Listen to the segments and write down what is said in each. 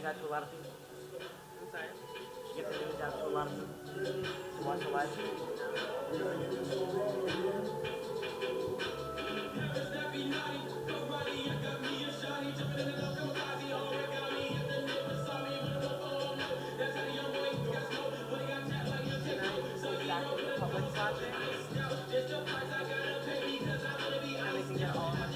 news at Varsity? I'm sorry. Get the news at Varsity to watch the live stream? Exactly the public's watching, and they can get all of it.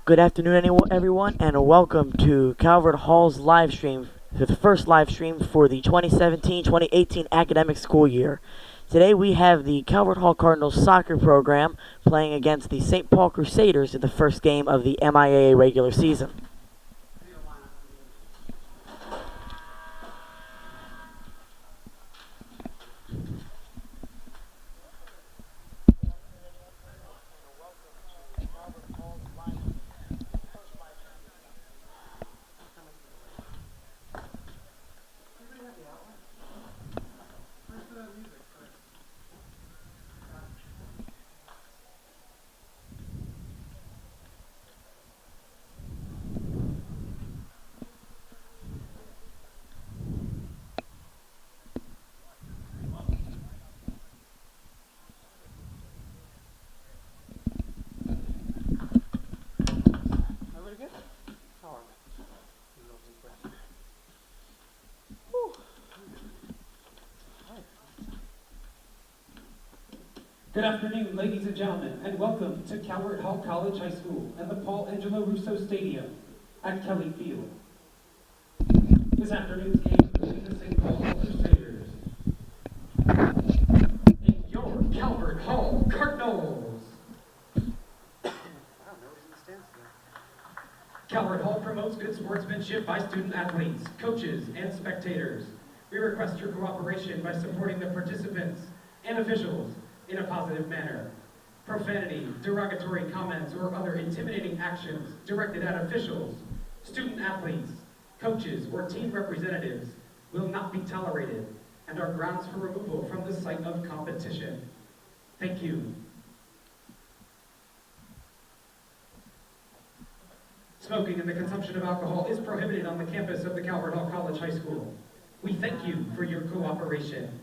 Good afternoon, everyone, and welcome to Calvert Hall's live stream, the first live stream for the 2017-2018 academic school year. Today we have the Calvert Hall Cardinals soccer program playing against the St. Paul Crusaders in the first game of the MIAA regular season. Good afternoon, ladies and gentlemen, and welcome to Calvert Hall College High School and the Paul Angelo Russo Stadium at Kelly Field. This afternoon's game between the St. Paul Crusaders and your Calvert Hall Cardinals. Calvert Hall promotes good sportsmanship by student athletes, coaches, and spectators. We request your cooperation by supporting the participants and officials in a positive manner. Profanity, derogatory comments, or other intimidating actions directed at officials, student athletes, coaches, or team representatives will not be tolerated and are grounds for removal from the site of competition. Thank you. Smoking and the consumption of alcohol is prohibited on the campus of the Calvert Hall College High School. We thank you for your cooperation.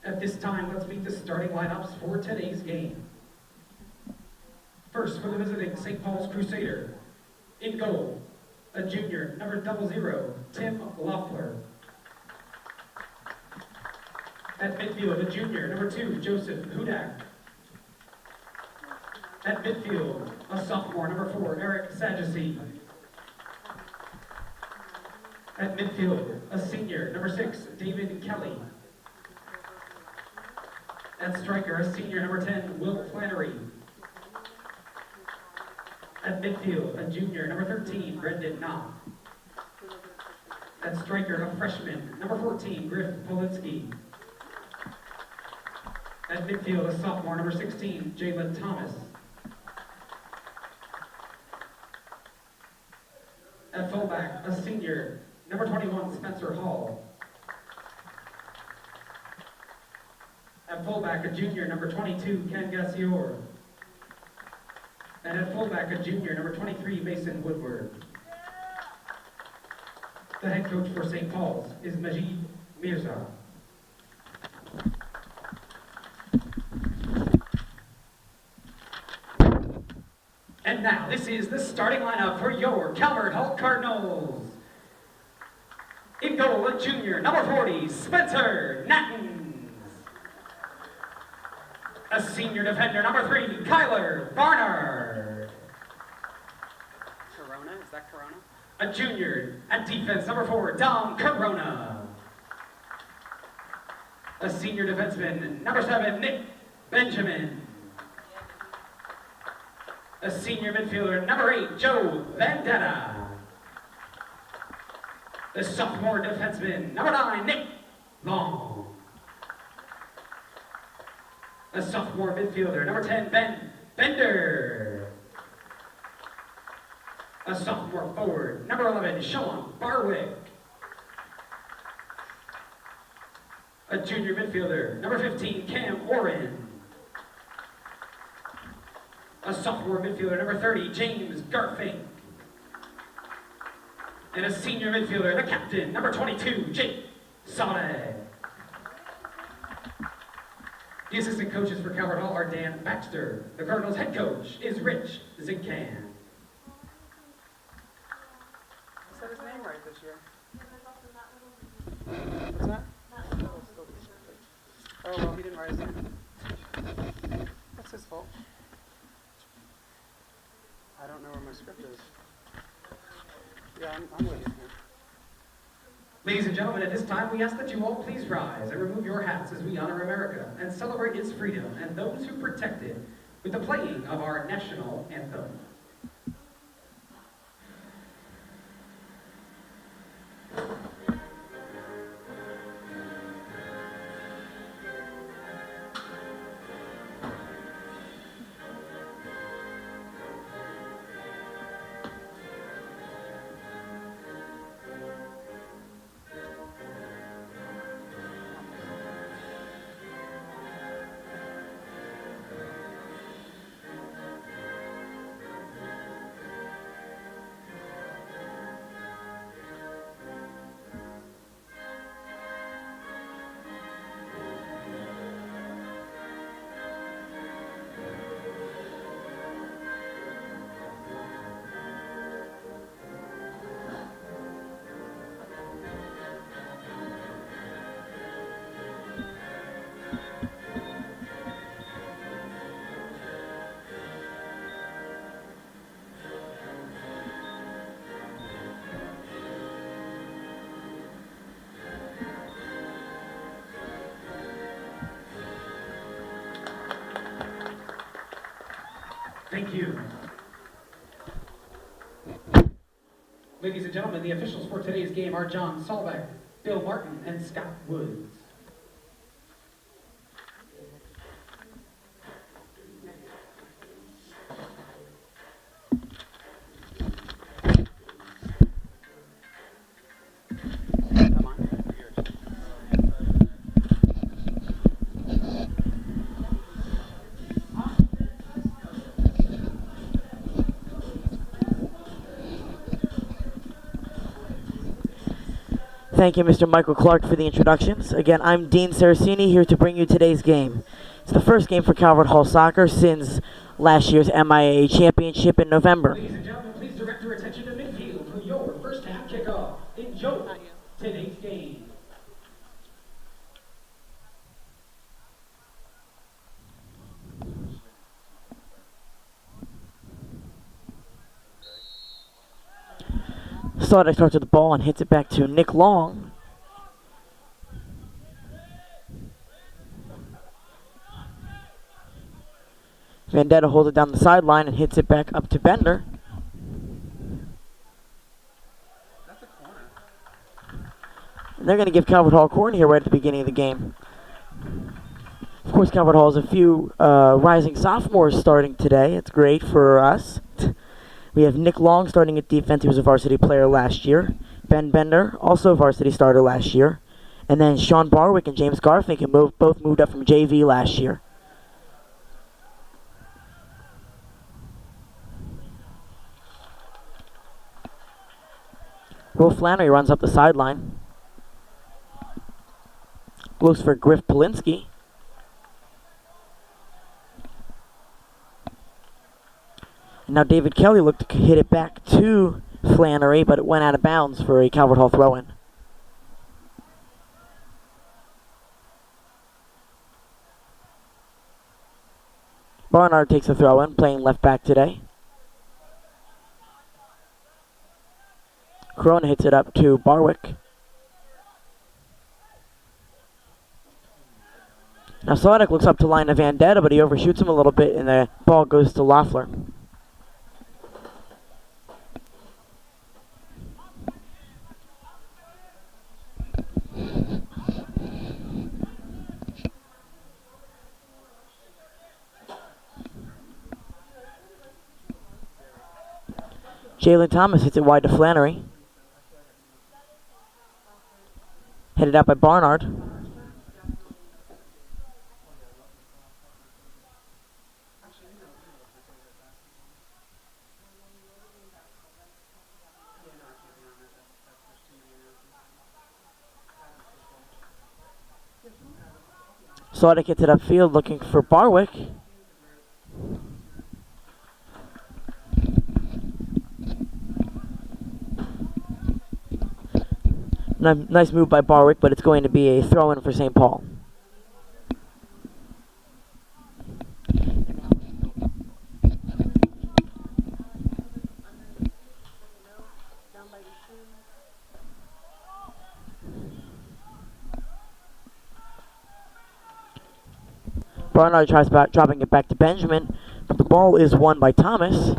At this time, let's meet the starting lineups for today's game. First, for the visiting St. Paul's Crusader. In goal, a junior, number 00, Tim Loeffler. At midfield, a junior, number 2, Joseph Hudak. At midfield, a sophomore, number 4, Eric Sadducee. At midfield, a senior, number 6, David Kelly. At striker, a senior, number 10, Will Flannery. At midfield, a junior, number 13, Brendan Knopf. At striker, a freshman, number 14, Griff Polinsky. At midfield, a sophomore, number 16, Jalen Thomas. At fullback, a senior, number 21, Spencer Hall. At fullback, a junior, number 22, Ken Gassior. And at fullback, a junior, number 23, Mason Woodward. The head coach for St. Paul's is Majid Mirza. And now, this is the starting lineup for your Calvert Hall Cardinals. In goal, a junior, number 40, Spencer Nattens. A senior defender, number 3, Kyler Barnard. Corona? Is that Corona? A junior at defense, number 4, Dom Corona. A senior defenseman, number 7, Nick Benjamin. A senior midfielder, number 8, Joe Vendetta. The sophomore defenseman, number 9, Nick Long. A sophomore midfielder, number 10, Ben Bender. A sophomore forward, number 11, Sean Barwick. A junior midfielder, number 15, Cam Oren. A sophomore midfielder, number 30, James Garfink. And a senior midfielder, the captain, number 22, Jake Sade. The assistant coaches for Calvert Hall are Dan Baxter. The Cardinals' head coach is Rich Zinkan. I said his name right this year. What's that? Oh, well, he didn't write his name. That's his fault. script is. Yeah, I'm with you. Ladies and gentlemen, at this time, we ask that you all please rise and remove your hats as we honor America and celebrate its freedom and those who protect it with the playing of our national anthem. Thank you. Ladies and gentlemen, the officials for today's game are John Solbeck, Bill Martin, and Scott Woods. Come on. Thank you, Mr. Michael Clark, for the introductions. Again, I'm Dean Saracini, here to bring you today's game. It's the first game for Calvert Hall Soccer since last year's MIAA Championship in November. Ladies and gentlemen, please direct your attention to midfield for your first half kickoff. Enjoy today's game. Stark starts with the ball and hits it back to Nick Long. Vendetta holds it down the sideline and hits it back up to Bender. That's a corner. And they're going to give Calvert Hall a corner here right at the beginning of the game. Of course, Calvert Hall has a few rising sophomores starting today. It's great for us. We have Nick Long starting at defense. He was a varsity player last year. Ben Bender, also a varsity starter last year. And then Sean Barwick and James Garfinkel both moved up from JV last year. Will Flannery runs up the sideline. Looks for Griff Polinsky. And now David Kelly looked to hit it back to Flannery, but it went out of bounds for a Calvert Hall throw-in. Barnard takes a throw-in, playing left back today. Corona hits it up to Barwick. Now Slotnick looks up to line of Vendetta, but he overshoots him a little bit, and the ball goes to Loeffler. Jalen Thomas hits it wide to Flannery. Headed out by Barnard. Slotnick gets it upfield looking for Barwick. Nice move by Barwick, but it's going to be a throw-in for St. Paul. Barnard tries dropping it back to Benjamin, but the ball is won by Thomas.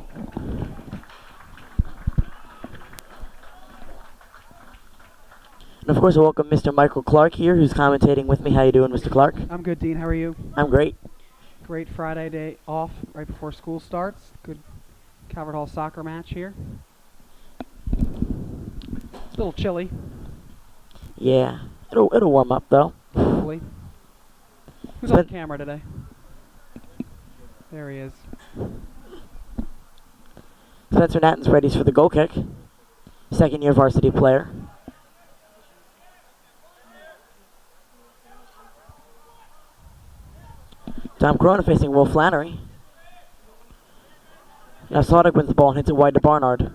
And of course, I welcome Mr. Michael Clark here, who's commentating with me. How you doing, Mr. Clark? I'm good, Dean. How are you? I'm great. Great Friday day off right before school starts. Good Calvert Hall soccer match here. It's a little chilly, Yeah, it'll warm up though. hopefully. Who's on camera today? There he is. Spencer Natton's ready for the goal kick. Second-year varsity player. Tom Corona facing Will Flannery. Now Sodic wins the ball and hits it wide to Barnard.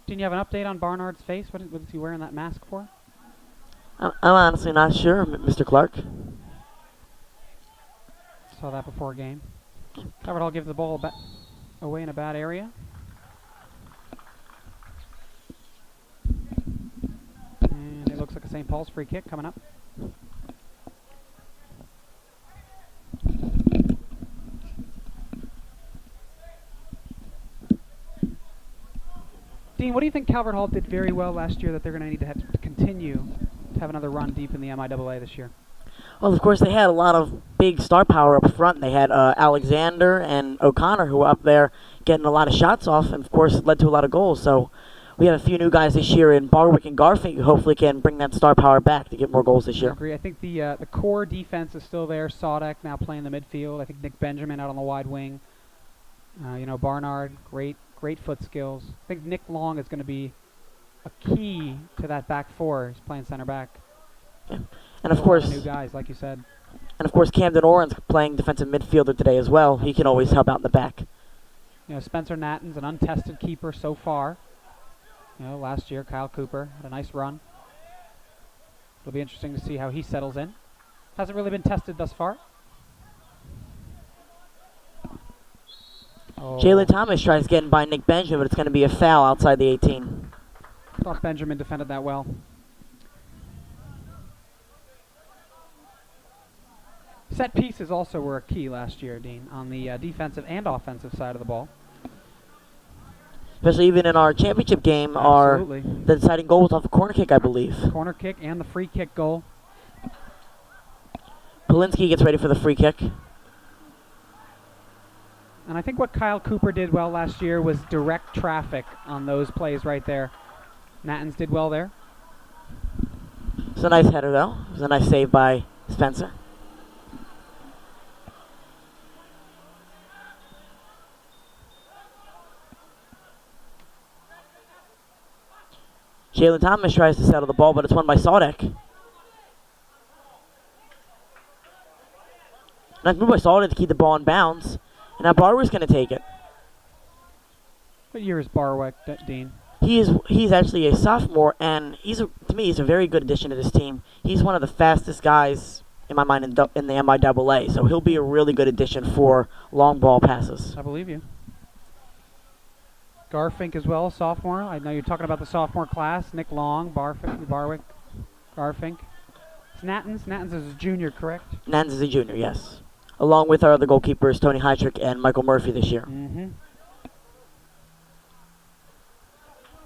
Didn't you have an update on Barnard's face? What is he wearing that mask for? I'm honestly not sure, Mr. Clark. Saw that before game. Calvert Hall gives the ball away in a bad area. And it looks like a St. Paul's free kick coming up. Dean, what do you think Calvert Hall did very well last year that they're going to need to have to continue to have another run deep in the MIAA this year? Well, of course, they had a lot of big star power up front. They had Alexander and O'Connor, who were up there getting a lot of shots off, and of course, led to a lot of goals. So we have a few new guys this year in Barwick and Garfink who hopefully can bring that star power back to get more goals this year. I agree. I think the core defense is still there. Sodek now playing the midfield. I think Nick Benjamin out on the wide wing. Barnard, great foot skills. I think Nick Long is going to be a key to that back four. He's playing center back. Yeah. And of course, new guys, like you said. And of course, Camden Oren's playing defensive midfielder today as well. He can always help out in the back. Spencer Natton's an untested keeper so far. Last year Kyle Cooper had a nice run. It'll be interesting to see how he settles in. Hasn't really been tested thus far. Jalen Thomas tries getting by Nick Benjamin, but it's going to be a foul outside the 18. Thought Benjamin defended that well. Set pieces also were a key last year, Dean, on the defensive and offensive side of the ball. Especially even in our championship game, the deciding goal was off a corner kick, I believe. Corner kick and the free kick goal. Polinsky gets ready for the free kick. And I think what Kyle Cooper did well last year was direct traffic on those plays right there. Nattons did well there. It's a nice header, though. It was a nice save by Spencer. Jalen Thomas tries to settle the ball, but it's won by Sodek. Nice move by Sodek to keep the ball in bounds. And now Barwick's going to take it. What year is Barwick, Dean? He's actually a sophomore, and to me, he's a very good addition to this team. He's one of the fastest guys, in my mind, in the MIAA, so he'll be a really good addition for long ball passes. I believe you. Garfink as well, sophomore. I know you're talking about the sophomore class. Nick Long, Barwick, Garfink. It's Nattons. Nattons is a junior, correct? Nattons is a junior, yes. Along with our other goalkeepers, Tony Heitrick and Michael Murphy this year. Mm-hmm.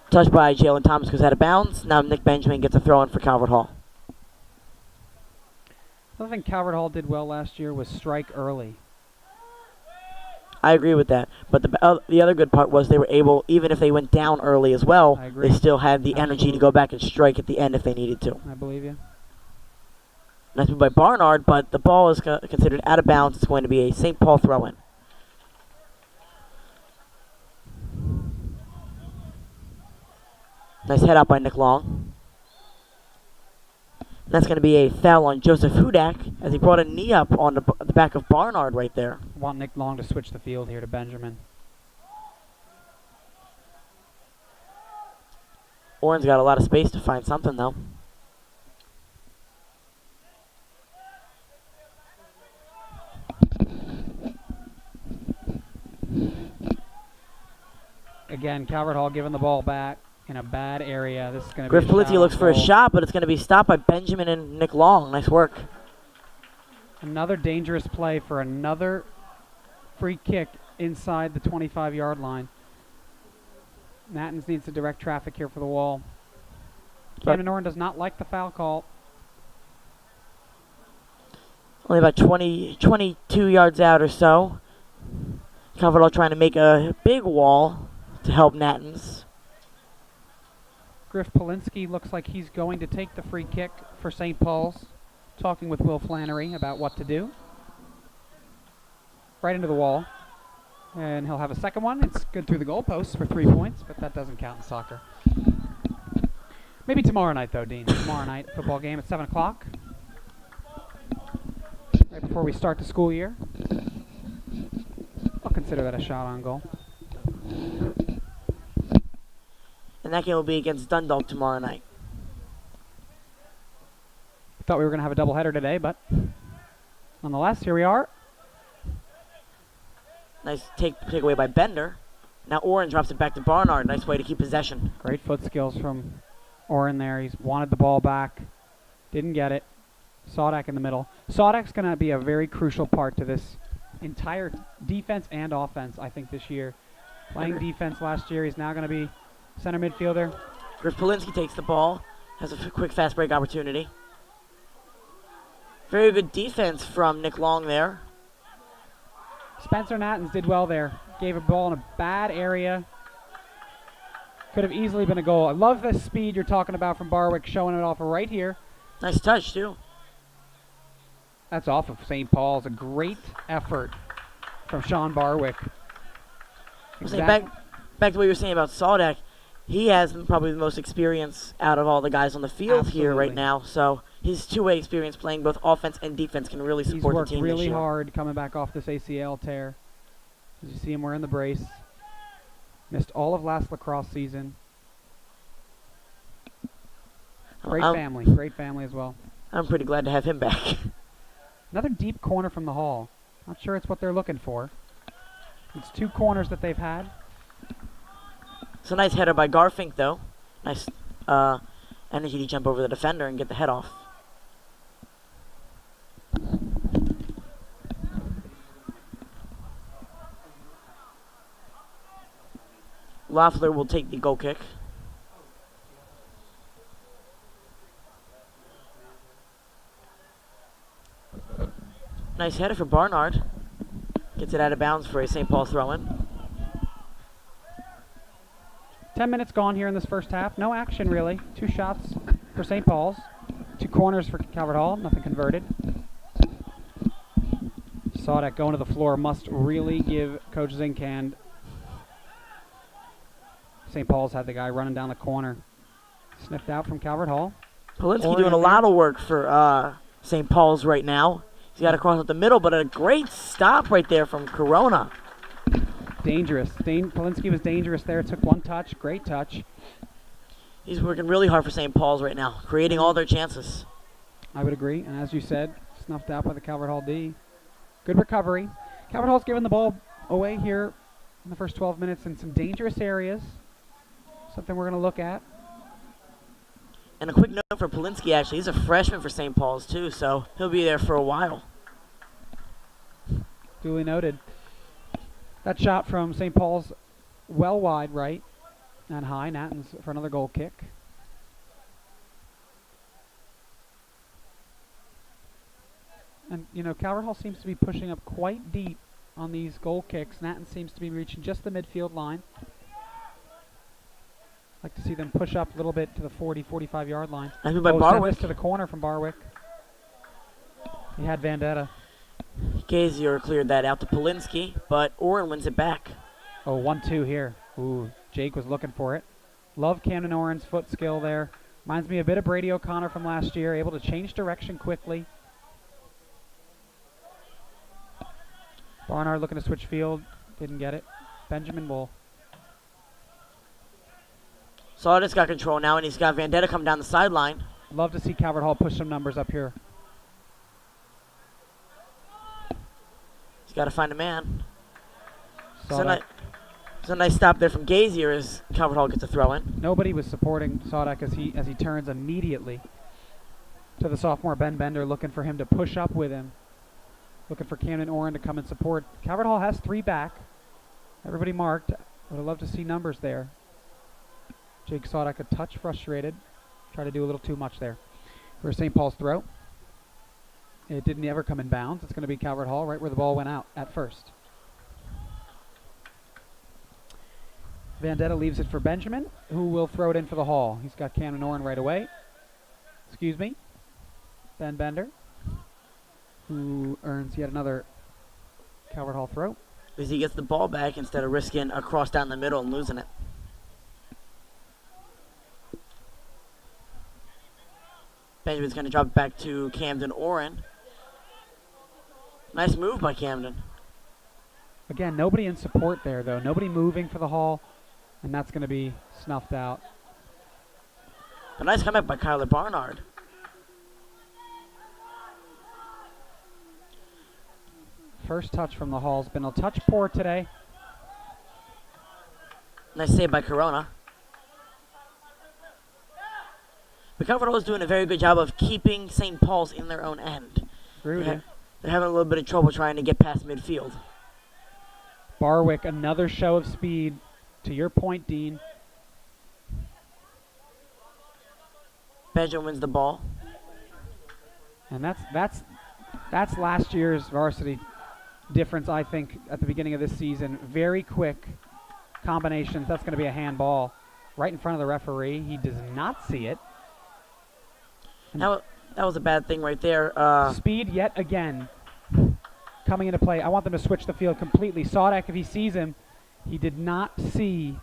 Touched by Jalen Thomas goes out of bounds. Now Nick Benjamin gets a throw in for Calvert Hall. Another thing Calvert Hall did well last year was strike early. I agree with that. But the other good part was they were able, even if they went down early as well, they still had the energy to go back and strike at the end if they needed to. I believe you. Nice move by Barnard, but the ball is considered out of bounds. It's going to be a St. Paul throw-in. Nice head out by Nick Long. And that's going to be a foul on Joseph Hudak as he brought a knee up on the back of Barnard right there. I want Nick Long to switch the field here to Benjamin. Oren's got a lot of space to find something, though. Again, Calvert Hall giving the ball back. in a bad area. This is going to Griff be a Polinsky shot looks on for a goal. shot, but it's going to be stopped by Benjamin and Nick Long. Nice work. Another dangerous play for another free kick inside the 25-yard line. Nattens needs to direct traffic here for the wall. Camden Oren does not like the foul call. Only about 22 yards out or so. Calvert Hall trying to make a big wall to help Nattens. Griff Polinsky looks like he's going to take the free kick for St. Paul's. Talking with Will Flannery about what to do. Right into the wall. And he'll have a second one. It's good through the goalposts for 3 points, but that doesn't count in soccer. Maybe tomorrow night, though, Dean. Tomorrow night, football game at 7 o'clock. Right before we start the school year. I'll consider that a shot on goal. And that game will be against Dundalk tomorrow night. Thought we were going to have a doubleheader today, but nonetheless, here we are. Nice takeaway by Bender. Now Oren drops it back to Barnard. Nice way to keep possession. Great foot skills from Oren there. He's wanted the ball back. Didn't get it. Sodak in the middle. Sodak's going to be a very crucial part to this entire defense and offense, I think, this year. Playing defense last year. He's now going to be center midfielder. Griff Polinsky takes the ball. Has a quick fast break opportunity. Very good defense from Nick Long there. Spencer Nattens did well there. Gave a ball in a bad area. Could have easily been a goal. I love the speed you're talking about from Barwick, showing it off right here. Nice touch, too. That's off of St. Paul's. A great effort from Sean Barwick. Back to what you were saying about Sodak. He has probably the most experience out of all the guys on the field here right now. So his two-way experience playing both offense and defense can really support the team He's worked really this year. hard coming back off this ACL tear. As you see him wearing the brace. Missed all of last lacrosse season. Great family as well. I'm pretty glad to have him back. Another deep corner from the Hall. Not sure it's what they're looking for. It's 2 corners that they've had. It's a nice header by Garfink, though. Nice energy to jump over the defender and get the head off. Loeffler will take the goal kick. Nice header for Barnard. Gets it out of bounds for a St. Paul throw-in. 10 minutes gone here in this first half. No action, really. 2 shots for St. Paul's. 2 corners for Calvert Hall. Nothing converted. Sodak going to the floor. Must really give Coach Zinkhand. St. Paul's had the guy running down the corner. Sniffed out from Calvert Hall. Polinsky doing a lot of work for St. Paul's right now. He's got to cross up the middle, but a great stop right there from Corona. Dangerous. Polinsky was dangerous there. Took 1 touch. Great touch. He's working really hard for St. Paul's right now, creating all their chances. I would agree. And as you said, snuffed out by the Calvert Hall D. Good recovery. Calvert Hall's given the ball away here in the first 12 minutes in some dangerous areas. Something we're going to look at. And a quick note for Polinsky, actually. He's a freshman for St. Paul's, too, so he'll be there for a while. Duly noted. That shot from St. Paul's well wide right and high. Nattens for another goal kick. And, you know, Calvert Hall seems to be pushing up quite deep on these goal kicks. Nattens seems to be reaching just the midfield line. Like to see them push up a little bit to the 40, 45-yard line. That's by send Barwick. this to the corner from Barwick. He had Vendetta. Gazier cleared that out to Polinsky, but Oren wins it back. Oh, 1-2 here. Ooh, Jake was looking for it. Love Camden Oren's foot skill there. Reminds me a bit of Brady O'Connor from last year, able to change direction quickly. Barnard looking to switch field. Didn't get it. Benjamin will. Sardis got control now, and he's got Vendetta coming down the sideline. Love to see Calvert Hall push some numbers up here. He's got to find a man. Sodak. It's a nice stop there from Gazier as Calvert Hall gets a throw in. Nobody was supporting Sodek as he turns immediately to the sophomore Ben Bender, looking for him to push up with him. Looking for Camden Oren to come and support. Calvert Hall has 3 back. Everybody marked. Would have loved to see numbers there. Jake Sodek a touch frustrated. Tried to do a little too much there. For St. Paul's throw. It didn't ever come in bounds. It's going to be Calvert Hall right where the ball went out at first. Vendetta leaves it for Benjamin, who will throw it in for the Hall. He's got Camden Oren right away. Excuse me. Ben Bender, who earns yet another Calvert Hall throw. As he gets the ball back instead of risking a cross down the middle and losing it. Benjamin's going to drop it back to Camden Oren. Nice move by Camden. Again, nobody in support there, though. Nobody moving for the Hall, and that's going to be snuffed out. A nice comeback by Kyler Barnard. First touch from the Hall's been a touch poor today. Nice save by Corona. But Calvert Hall is doing a very good job of keeping St. Paul's in their own end. Agree with you. They're having a little bit of trouble trying to get past midfield. Barwick, another show of speed. To your point, Dean. Benjamin wins the ball. And that's last year's varsity difference, I think, at the beginning of this season. Very quick combinations. That's going to be a handball right in front of the referee. He does not see it. That was a bad thing right there. Speed yet again coming into play. I want them to switch the field completely. Sodek, if he sees him, he did not see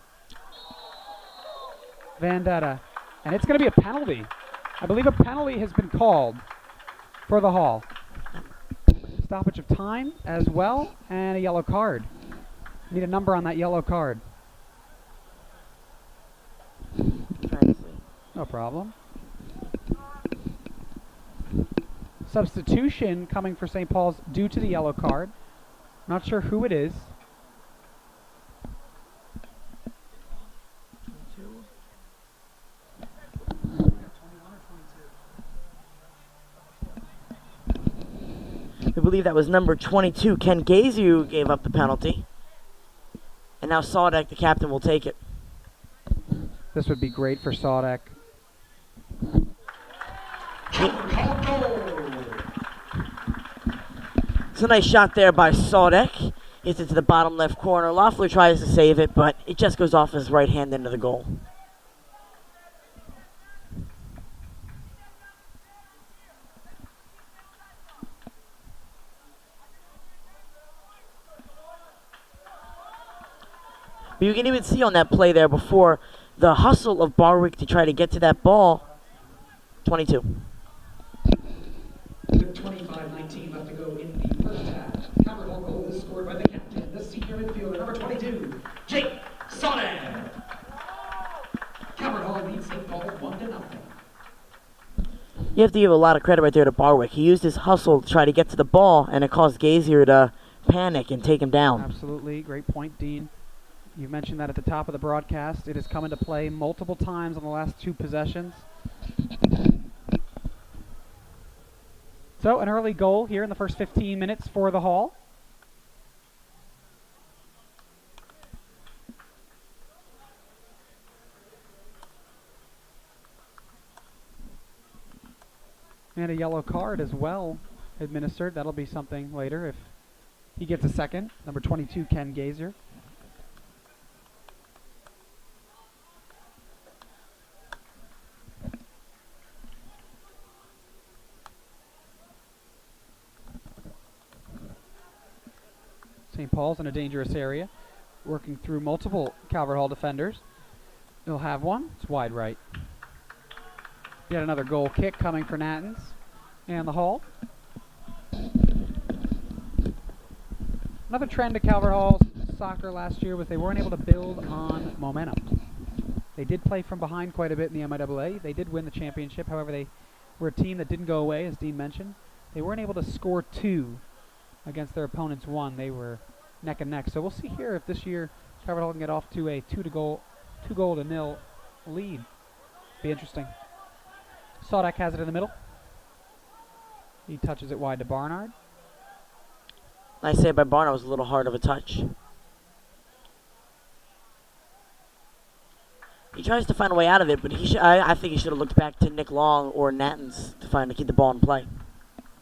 Vendetta. And it's going to be a penalty. I believe a penalty has been called for the Hall. Stoppage of time as well, and a yellow card. Need a number on that yellow card. No problem. Substitution coming for St. Paul's due to the yellow card. Not sure who it is. We believe that was number 22, Ken Gaze, who gave up the penalty. And now Sodek, the captain, will take it. This would be great for Sodek. It's a nice shot there by Sodek. Hits it to the bottom left corner. Loeffler tries to save it, but it just goes off his right hand into the goal. But you can even see on that play there before the hustle of Barwick to try to get to that ball. 22. With 25-19 left to go in the first half. Calvert Hall goal is scored by the captain, the senior midfielder, number 22, Jake Sonnet. Calvert Hall leads St. Paul 1-0. You have to give a lot of credit right there to Barwick. He used his hustle to try to get to the ball, and it caused Gazier to panic and take him down. Absolutely. Great point, Dean. You mentioned that at the top of the broadcast. It has come into play multiple times on the last 2 possessions. So an early goal here in the first 15 minutes for the Hall. And a yellow card as well administered. That'll be something later if he gets a second. Number 22, Ken Gazer. St. Paul's in a dangerous area, working through multiple Calvert Hall defenders. They'll have one. It's wide right. Yet another goal kick coming for Nattens and the Hall. Another trend of Calvert Hall's soccer last year was they weren't able to build on momentum. They did play from behind quite a bit in the MIAA. They did win the championship. However, they were a team that didn't go away, as Dean mentioned. They weren't able to score 2 against their opponents 1. They were neck and neck. So we'll see here if this year Calvert Hall can get off to a 2-0 lead. Be interesting. Sodak has it in the middle. He touches it wide to Barnard. Nice save by Barnard. Was a little hard of a touch. He tries to find a way out of it, but I think he should have looked back to Nick Long or Nattens to keep the ball in play.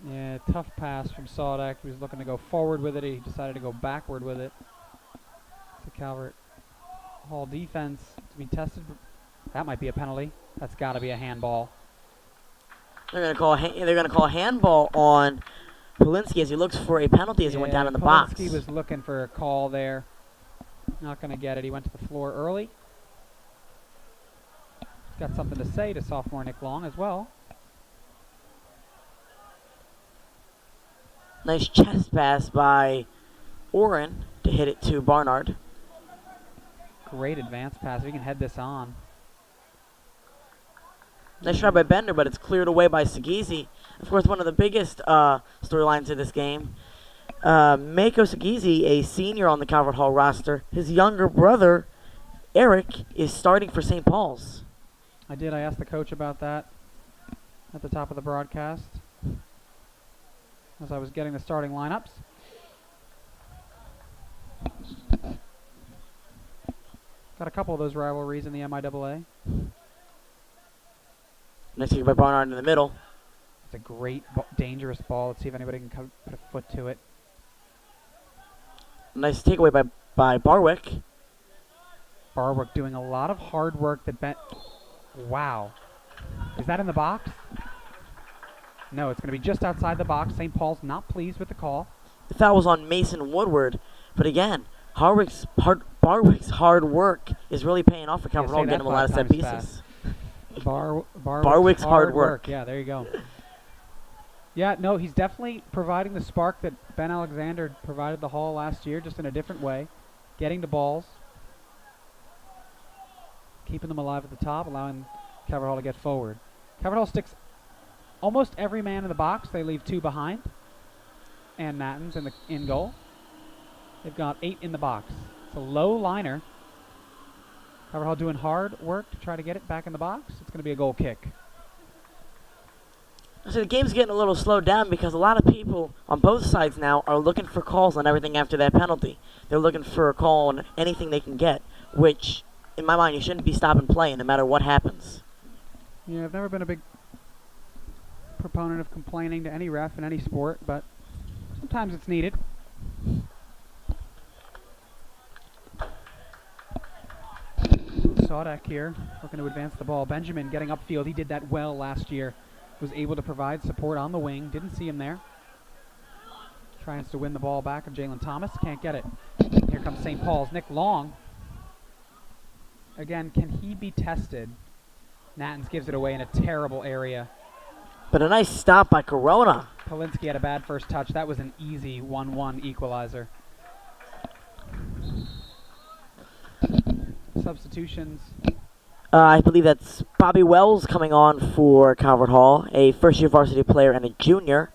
Yeah, tough pass from Sodak. He was looking to go forward with it. He decided to go backward with it. The Calvert Hall defense to be tested. That might be a penalty. That's got to be a handball. They're gonna call a handball on Polinsky as he looks for a penalty as he went down in the box. Polinsky was looking for a call there. Not going to get it. He went to the floor early. He's got something to say to sophomore Nick Long as well. Nice chest pass by Oren to hit it to Barnard. Great advance pass. If he can head this on. Nice try by Bender, but it's cleared away by Sagizi. Of course, one of the biggest storylines of this game. Mako Sagizi, a senior on the Calvert Hall roster, his younger brother, Eric, is starting for St. Paul's. I asked the coach about that at the top of the broadcast as I was getting the starting lineups. Got a couple of those rivalries in the MIAA. Nice kick by Barnard in the middle. It's a great, dangerous ball. Let's see if anybody can put a foot to it. Nice takeaway by Barwick. Barwick doing a lot of hard work that Wow. Is that in the box? No, it's going to be just outside the box. St. Paul's not pleased with the call. The foul was on Mason Woodward. But again, Barwick's hard work is really paying off for Calvert Hall, getting him a lot of set pieces. Barwick's hard work. Yeah, there you go. Yeah, no, he's definitely providing the spark that Ben Alexander provided the Hall last year, just in a different way. Getting the balls. Keeping them alive at the top, allowing Calvert Hall to get forward. Calvert Hall sticks almost every man in the box. They leave 2 behind. And Nattens in goal. They've got 8 in the box. It's a low liner. Calvert Hall doing hard work to try to get it back in the box. It's going to be a goal kick. So the game's getting a little slowed down because a lot of people on both sides now are looking for calls on everything after that penalty. They're looking for a call on anything they can get, which, in my mind, you shouldn't be stopping playing no matter what happens. Yeah, I've never been a big proponent of complaining to any ref in any sport, but sometimes it's needed. Sodak here, looking to advance the ball. Benjamin getting upfield. He did that well last year. Was able to provide support on the wing. Didn't see him there. Tries to win the ball back of Jalen Thomas. Can't get it. Here comes St. Paul's. Nick Long. Again, can he be tested? Nattens gives it away in a terrible area. But a nice stop by Corona. Polinsky had a bad first touch. That was an easy 1-1 equalizer. Substitutions. I believe that's Bobby Wells coming on for Calvert Hall, a first-year varsity player and a junior.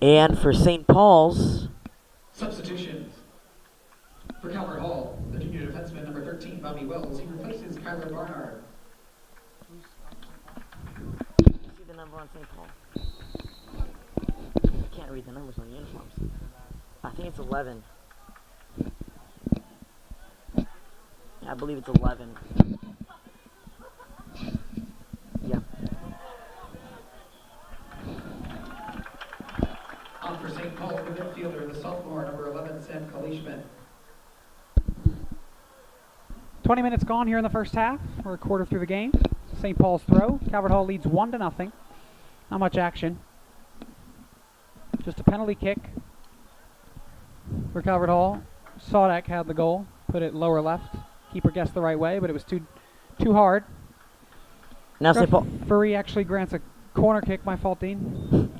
And for St. Paul's... Substitutions. For Calvert Hall, the junior defenseman number 13, Bobby Wells. He replaces Kyler Barnard. See the number on St. Paul? I can't read the numbers on the uniforms. I think it's 11. I believe it's 11. Yeah. On for St. Paul, the midfielder, the sophomore, number 11, Sam Kalishman. 20 minutes gone here in the first half. We're a quarter through the game. St. Paul's throw. Calvert Hall leads 1-0. Not much action. Just a penalty kick for Calvert Hall. Sodak had the goal. Put it lower left. Keeper guessed the right way, but it was too hard. Now St. Paul... Referee actually grants a corner kick. My fault, Dean.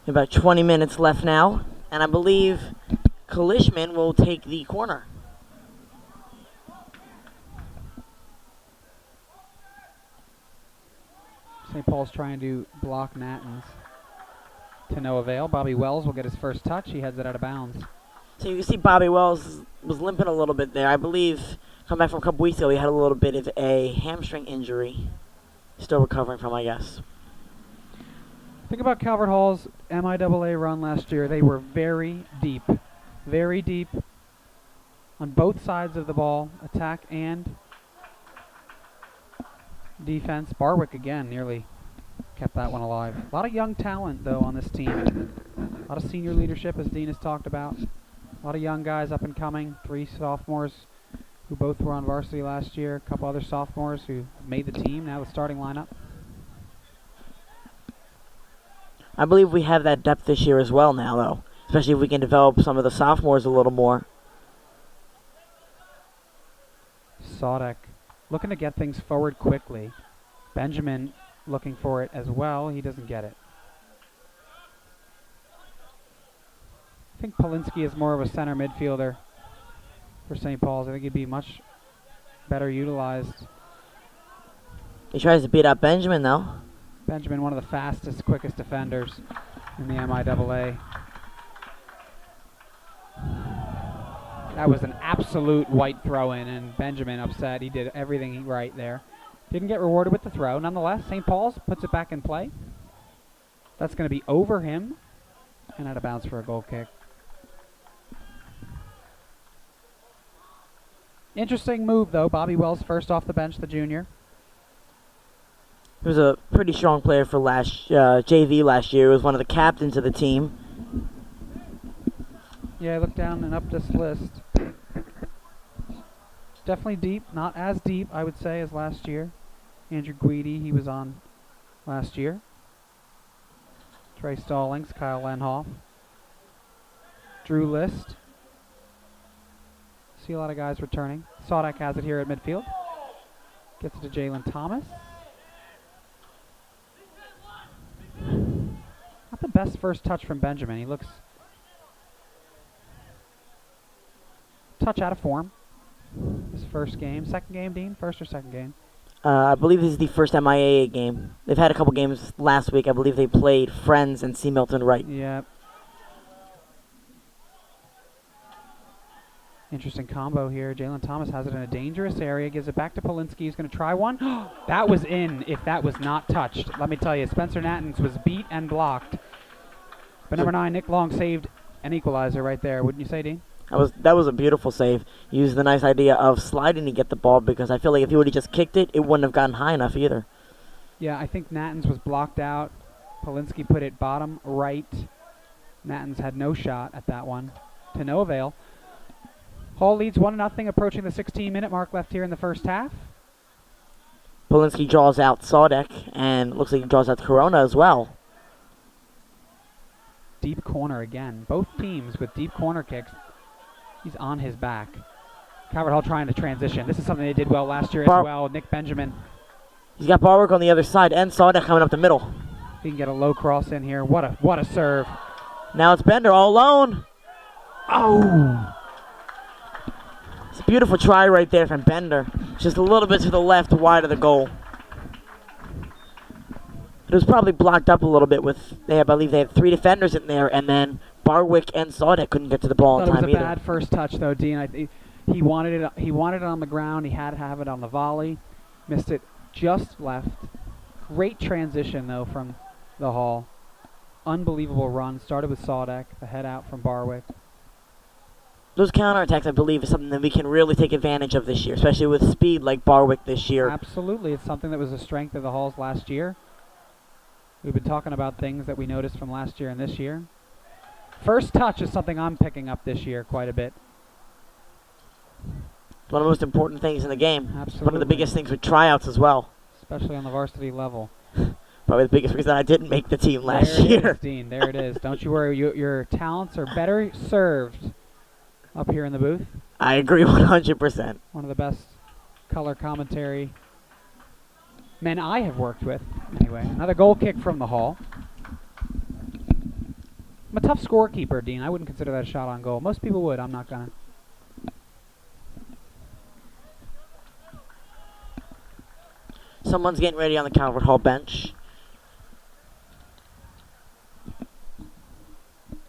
About 20 minutes left now, and I believe Kalishman will take the corner. St. Paul's trying to block Nattens. To no avail. Bobby Wells will get his first touch. He heads it out of bounds. So you can see Bobby Wells was limping a little bit there. I believe, come back from a couple weeks ago, he had a little bit of a hamstring injury. Still recovering from, I guess. Think about Calvert Hall's MIAA run last year. They were very deep on both sides of the ball, attack and defense. Barwick again nearly kept that one alive. A lot of young talent, though, on this team. A lot of senior leadership, as Dean has talked about. A lot of young guys up and coming. 3 sophomores who both were on varsity last year. A couple other sophomores who made the team, now the starting lineup. I believe we have that depth this year as well now, though. Especially if we can develop some of the sophomores a little more. Sodek looking to get things forward quickly. Benjamin looking for it as well. He doesn't get it. I think Polinsky is more of a center midfielder for St. Paul's. I think he'd be much better utilized. He tries to beat up Benjamin, though. Benjamin, one of the fastest, quickest defenders in the MIAA. That was an absolute white throw-in, and Benjamin upset. He did everything right there. Didn't get rewarded with the throw. Nonetheless, St. Paul's puts it back in play. That's going to be over him and out of bounds for a goal kick. Interesting move, though. Bobby Wells first off the bench, the junior. He was a pretty strong player for JV last year. He was one of the captains of the team. Yeah, I look down and up this list. Definitely deep. Not as deep, I would say, as last year. Andrew Guidi, he was on last year. Trey Stallings, Kyle Lenhoff. Drew List. See a lot of guys returning. Sodek has it here at midfield. Gets it to Jalen Thomas. Not the best first touch from Benjamin. He looks touch out of form. His first game. Second game, Dean? First or second game? I believe this is the first MIAA game. They've had a couple games last week. I believe they played Friends and C. Milton Wright. Yeah. Interesting combo here. Jalen Thomas has it in a dangerous area. Gives it back to Polinsky. He's going to try one. That was in if that was not touched. Let me tell you, Spencer Nattens was beat and blocked. But number 9, Nick Long, saved an equalizer right there. Wouldn't you say, Dean? That was a beautiful save. He used the nice idea of sliding to get the ball, because I feel like if he would have just kicked it, it wouldn't have gotten high enough either. Yeah, I think Nattens was blocked out. Polinsky put it bottom right. Nattens had no shot at that one. To no avail. Hall leads 1-0, approaching the 16-minute mark left here in the first half. Polinsky draws out Sodek, and looks like he draws out Corona as well. Deep corner again. Both teams with deep corner kicks. He's on his back. Calvert Hall trying to transition. This is something they did well last year as well. Nick Benjamin. He's got Barwick on the other side, and Sodek coming up the middle. He can get a low cross in here. What a serve. Now it's Bender all alone. Oh! It's a beautiful try right there from Bender. Just a little bit to the left, wide of the goal. It was probably blocked up a little bit with, I believe they had 3 defenders in there, and then Barwick and Sodek couldn't get to the ball in time either. It was a bad first touch, though, Dean. He wanted it on the ground. He had to have it on the volley. Missed it just left. Great transition, though, from the Hall. Unbelievable run. Started with Sodek, the head out from Barwick. Those counterattacks, I believe, is something that we can really take advantage of this year, especially with speed like Barwick this year. Absolutely. It's something that was a strength of the Halls last year. We've been talking about things that we noticed from last year and this year. First touch is something I'm picking up this year quite a bit. One of the most important things in the game. Absolutely. One of the biggest things with tryouts as well. Especially on the varsity level. Probably the biggest reason I didn't make the team last year. There it is, Dean. There it is. Don't you worry. Your talents are better served up here in the booth. I agree 100%. One of the best color commentary men I have worked with. Anyway, another goal kick from the Hall. I'm a tough scorekeeper, Dean. I wouldn't consider that a shot on goal. Most people would. I'm not going to. Someone's getting ready on the Calvert Hall bench.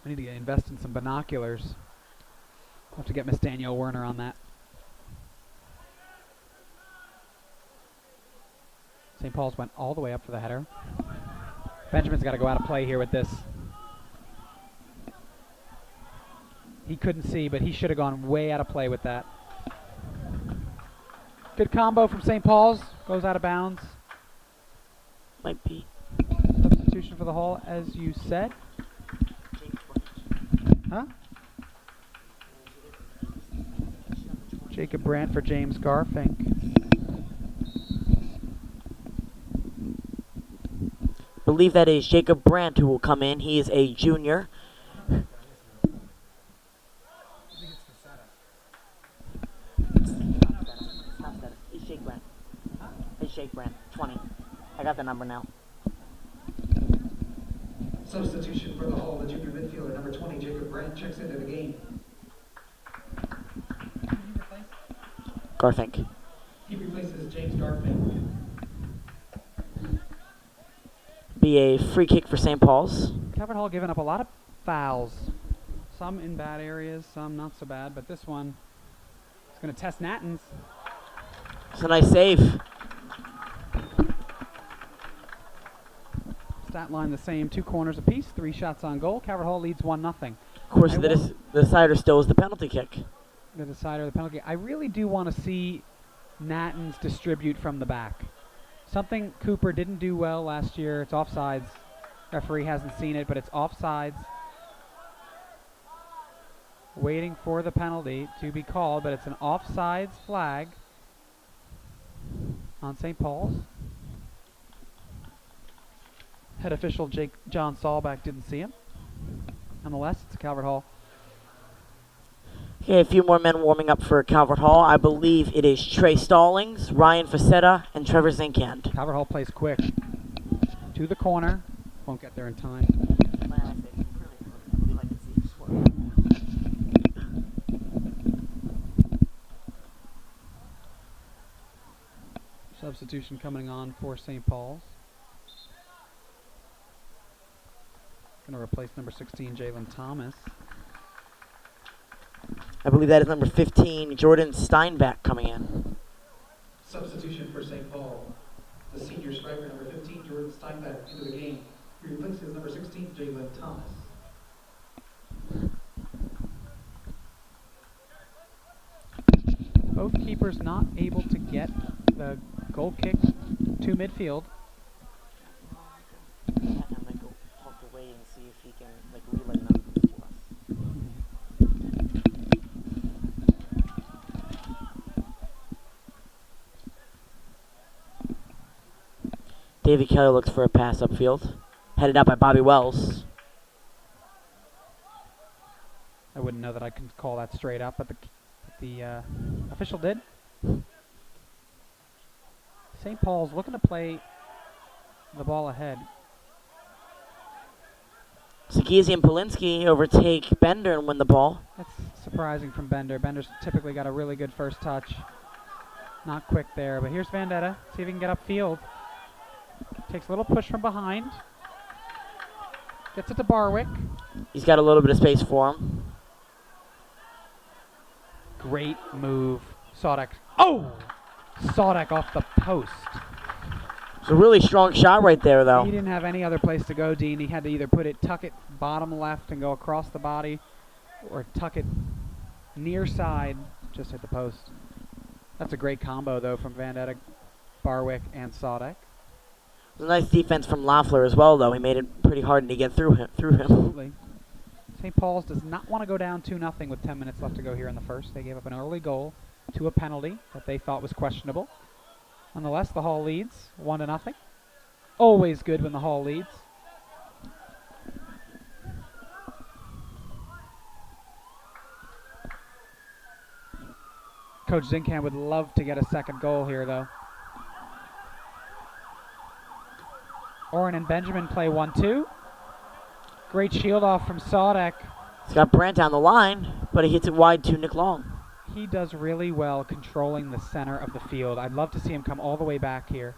I need to invest in some binoculars. I'll have to get Miss Danielle Werner on that. St. Paul's went all the way up for the header. Benjamin's got to go out of play here with this. He couldn't see, but he should have gone way out of play with that. Good combo from St. Paul's. Goes out of bounds. Might be. Substitution for the Hall, as you said. Huh? Jacob Brandt for James Garfink. Believe that is Jacob Brandt who will come in. He is a junior. It's Jake Brandt. It's Jake Brandt. 20. I got the number now. Substitution for the Hall, the junior midfielder, number 20, Jacob Brandt, checks into the game. Garfink. He replaces James Garfink. Be a free kick for St. Paul's. Calvert Hall giving up a lot of fouls. Some in bad areas, some not so bad, but this one is going to test Natton's. It's a nice save. Stat line the same, 2 corners apiece, 3 shots on goal. Calvert Hall leads 1-0. Of course, the decider still is the penalty kick. The decider of the penalty. I really do want to see Natton's distribute from the back. Something Cooper didn't do well last year. It's offsides. Referee hasn't seen it, but it's offsides. Waiting for the penalty to be called, but it's an offsides flag on St. Paul's. Head official John Saulback didn't see him. Nonetheless, it's Calvert Hall. Okay, a few more men warming up for Calvert Hall. I believe it is Trey Stallings, Ryan Facetta, and Trevor Zinkand. Calvert Hall plays quick. To the corner. Won't get there in time. Substitution coming on for St. Paul's. Going to replace number 16, Jalen Thomas. I believe that is number 15, Jordan Steinbach, coming in. Substitution for St. Paul, the senior striker, number 15, Jordan Steinbach, into the game. He replaces number 16, Jalen Thomas. Both keepers not able to get the goal kick to midfield. I'm gonna go talk to Wade and see if he can relay numbers to us. David Kelly looks for a pass upfield, headed out by Bobby Wells. I wouldn't know that I can call that straight up, but the official did. St. Paul's looking to play the ball ahead. Sakizi and Polinsky overtake Bender and win the ball. That's surprising from Bender. Bender's typically got a really good first touch. Not quick there, but here's Vandetta. See if he can get upfield. Takes a little push from behind. Gets it to Barwick. He's got a little bit of space for him. Great move. Sodek. Oh! Sodek off the post. It's a really strong shot right there, though. He didn't have any other place to go, Dean. He had to either tuck it bottom left and go across the body, or tuck it near side, just hit the post. That's a great combo, though, from Vandetta, Barwick, and Sodek. It was a nice defense from Loeffler as well, though. He made it pretty hard to get through him. Absolutely. St. Paul's does not want to go down 2-0 with 10 minutes left to go here in the first. They gave up an early goal to a penalty that they thought was questionable. Nonetheless, the Hall leads 1-0. Always good when the Hall leads. Coach Zinkan would love to get a second goal here, though. Oren and Benjamin play 1-2. Great shield off from Sodek. He's got Brandt down the line, but he hits it wide to Nick Long. He does really well controlling the center of the field. I'd love to see him come all the way back here.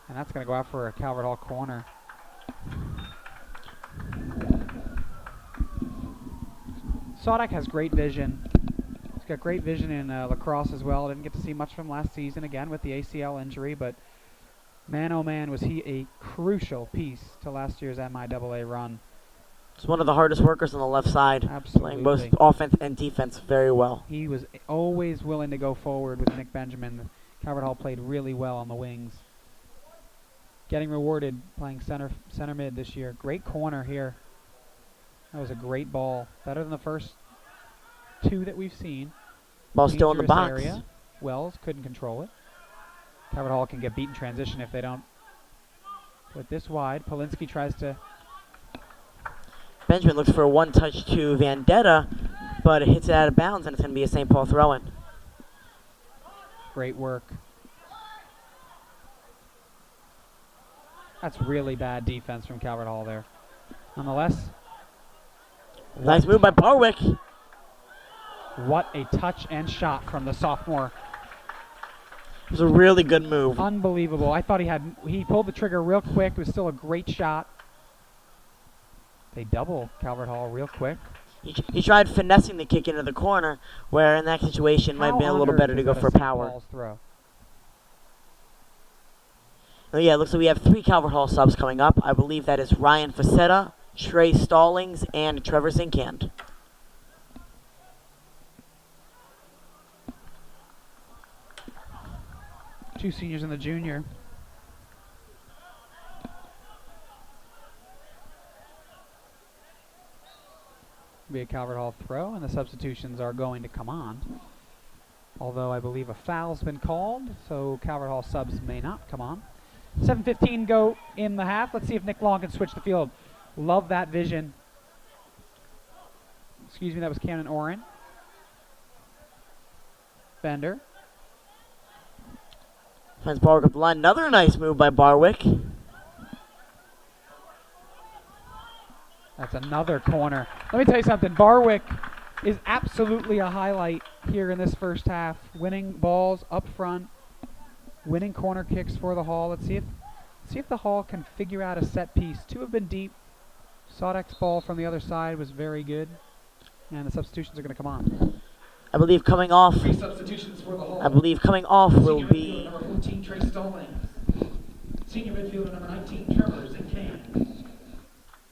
And that's going to go out for a Calvert Hall corner. Sodak has great vision. He's got great vision in lacrosse as well. Didn't get to see much from last season, again, with the ACL injury, but man, oh man, was he a crucial piece to last year's MIAA run. He's one of the hardest workers on the left side. Absolutely. Playing both offense and defense very well. He was always willing to go forward with Nick Benjamin. Calvert Hall played really well on the wings. Getting rewarded playing center mid this year. Great corner here. That was a great ball. Better than the first two that we've seen. Ball still in the Dangerous box. Area. Wells couldn't control it. Calvert Hall can get beat in transition if they don't put this wide. Polinsky tries to... Benjamin looks for a one-touch to Vendetta, but it hits it out of bounds, and it's going to be a St. Paul throw-in. Great work. That's really bad defense from Calvert Hall there. Nonetheless. Nice move by Barwick. What a touch and shot from the sophomore. It was a really good move. Unbelievable. I thought he pulled the trigger real quick. It was still a great shot. They double Calvert Hall real quick. He tried finessing the kick into the corner, where in that situation might be a little better to go for power. Throw? Oh yeah, it looks like we have 3 Calvert Hall subs coming up. I believe that is Ryan Facetta, Trey Stallings, and Trevor Zinkand. Two seniors and the junior. Be a Calvert Hall throw, and the substitutions are going to come on. Although I believe a foul's been called, so Calvert Hall subs may not come on. 7:15 go in the half. Let's see if Nick Long can switch the field. Love that vision. Excuse me, that was Camden Oren. Bender. Finds Barwick up the line. Another nice move by Barwick. That's another corner. Let me tell you something. Barwick is absolutely a highlight here in this first half. Winning balls up front, winning corner kicks for the Hall. Let's see if the Hall can figure out a set piece. 2 have been deep. Sodek's ball from the other side was very good, and the substitutions are going to come on. I believe coming off. 3 substitutions for the Hall. I believe coming off will be. Number 14, Trey Stallings. Senior midfielder number 19, Trevor Zinkand.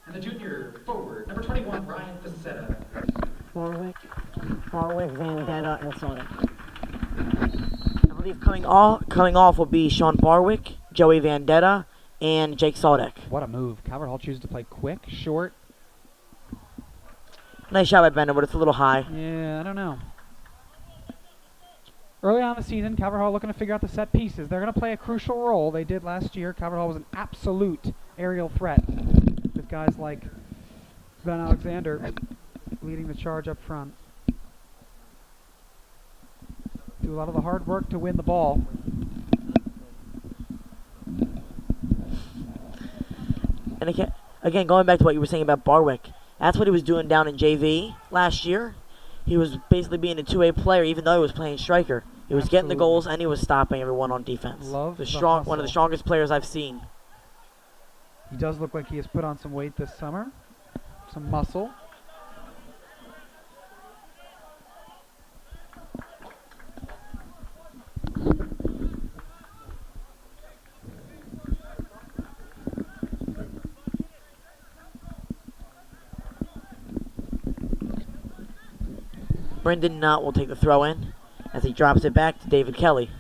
And the junior forward, number 21, Ryan Facetta. Barwick, Vendetta, and Sonic. I believe coming off will be Sean Barwick, Joey Vendetta, and Jake Sodek. What a move. Calvert Hall chooses to play quick, short. Nice shot by Bender, but it's a little high. Yeah, I don't know. Early on in the season, Calvert Hall looking to figure out the set pieces. They're going to play a crucial role. They did last year. Calvert Hall was an absolute aerial threat with guys like Ben Alexander leading the charge up front. Do a lot of the hard work to win the ball. And again, going back to what you were saying about Barwick, that's what he was doing down in JV last year. He was basically being a 2A player, even though he was playing striker. He was getting the goals, and he was stopping everyone on defense. Love the one of the strongest players I've seen. He does look like he has put on some weight this summer, some muscle. Brendan Knott will take the throw in as he drops it back to David Kelly.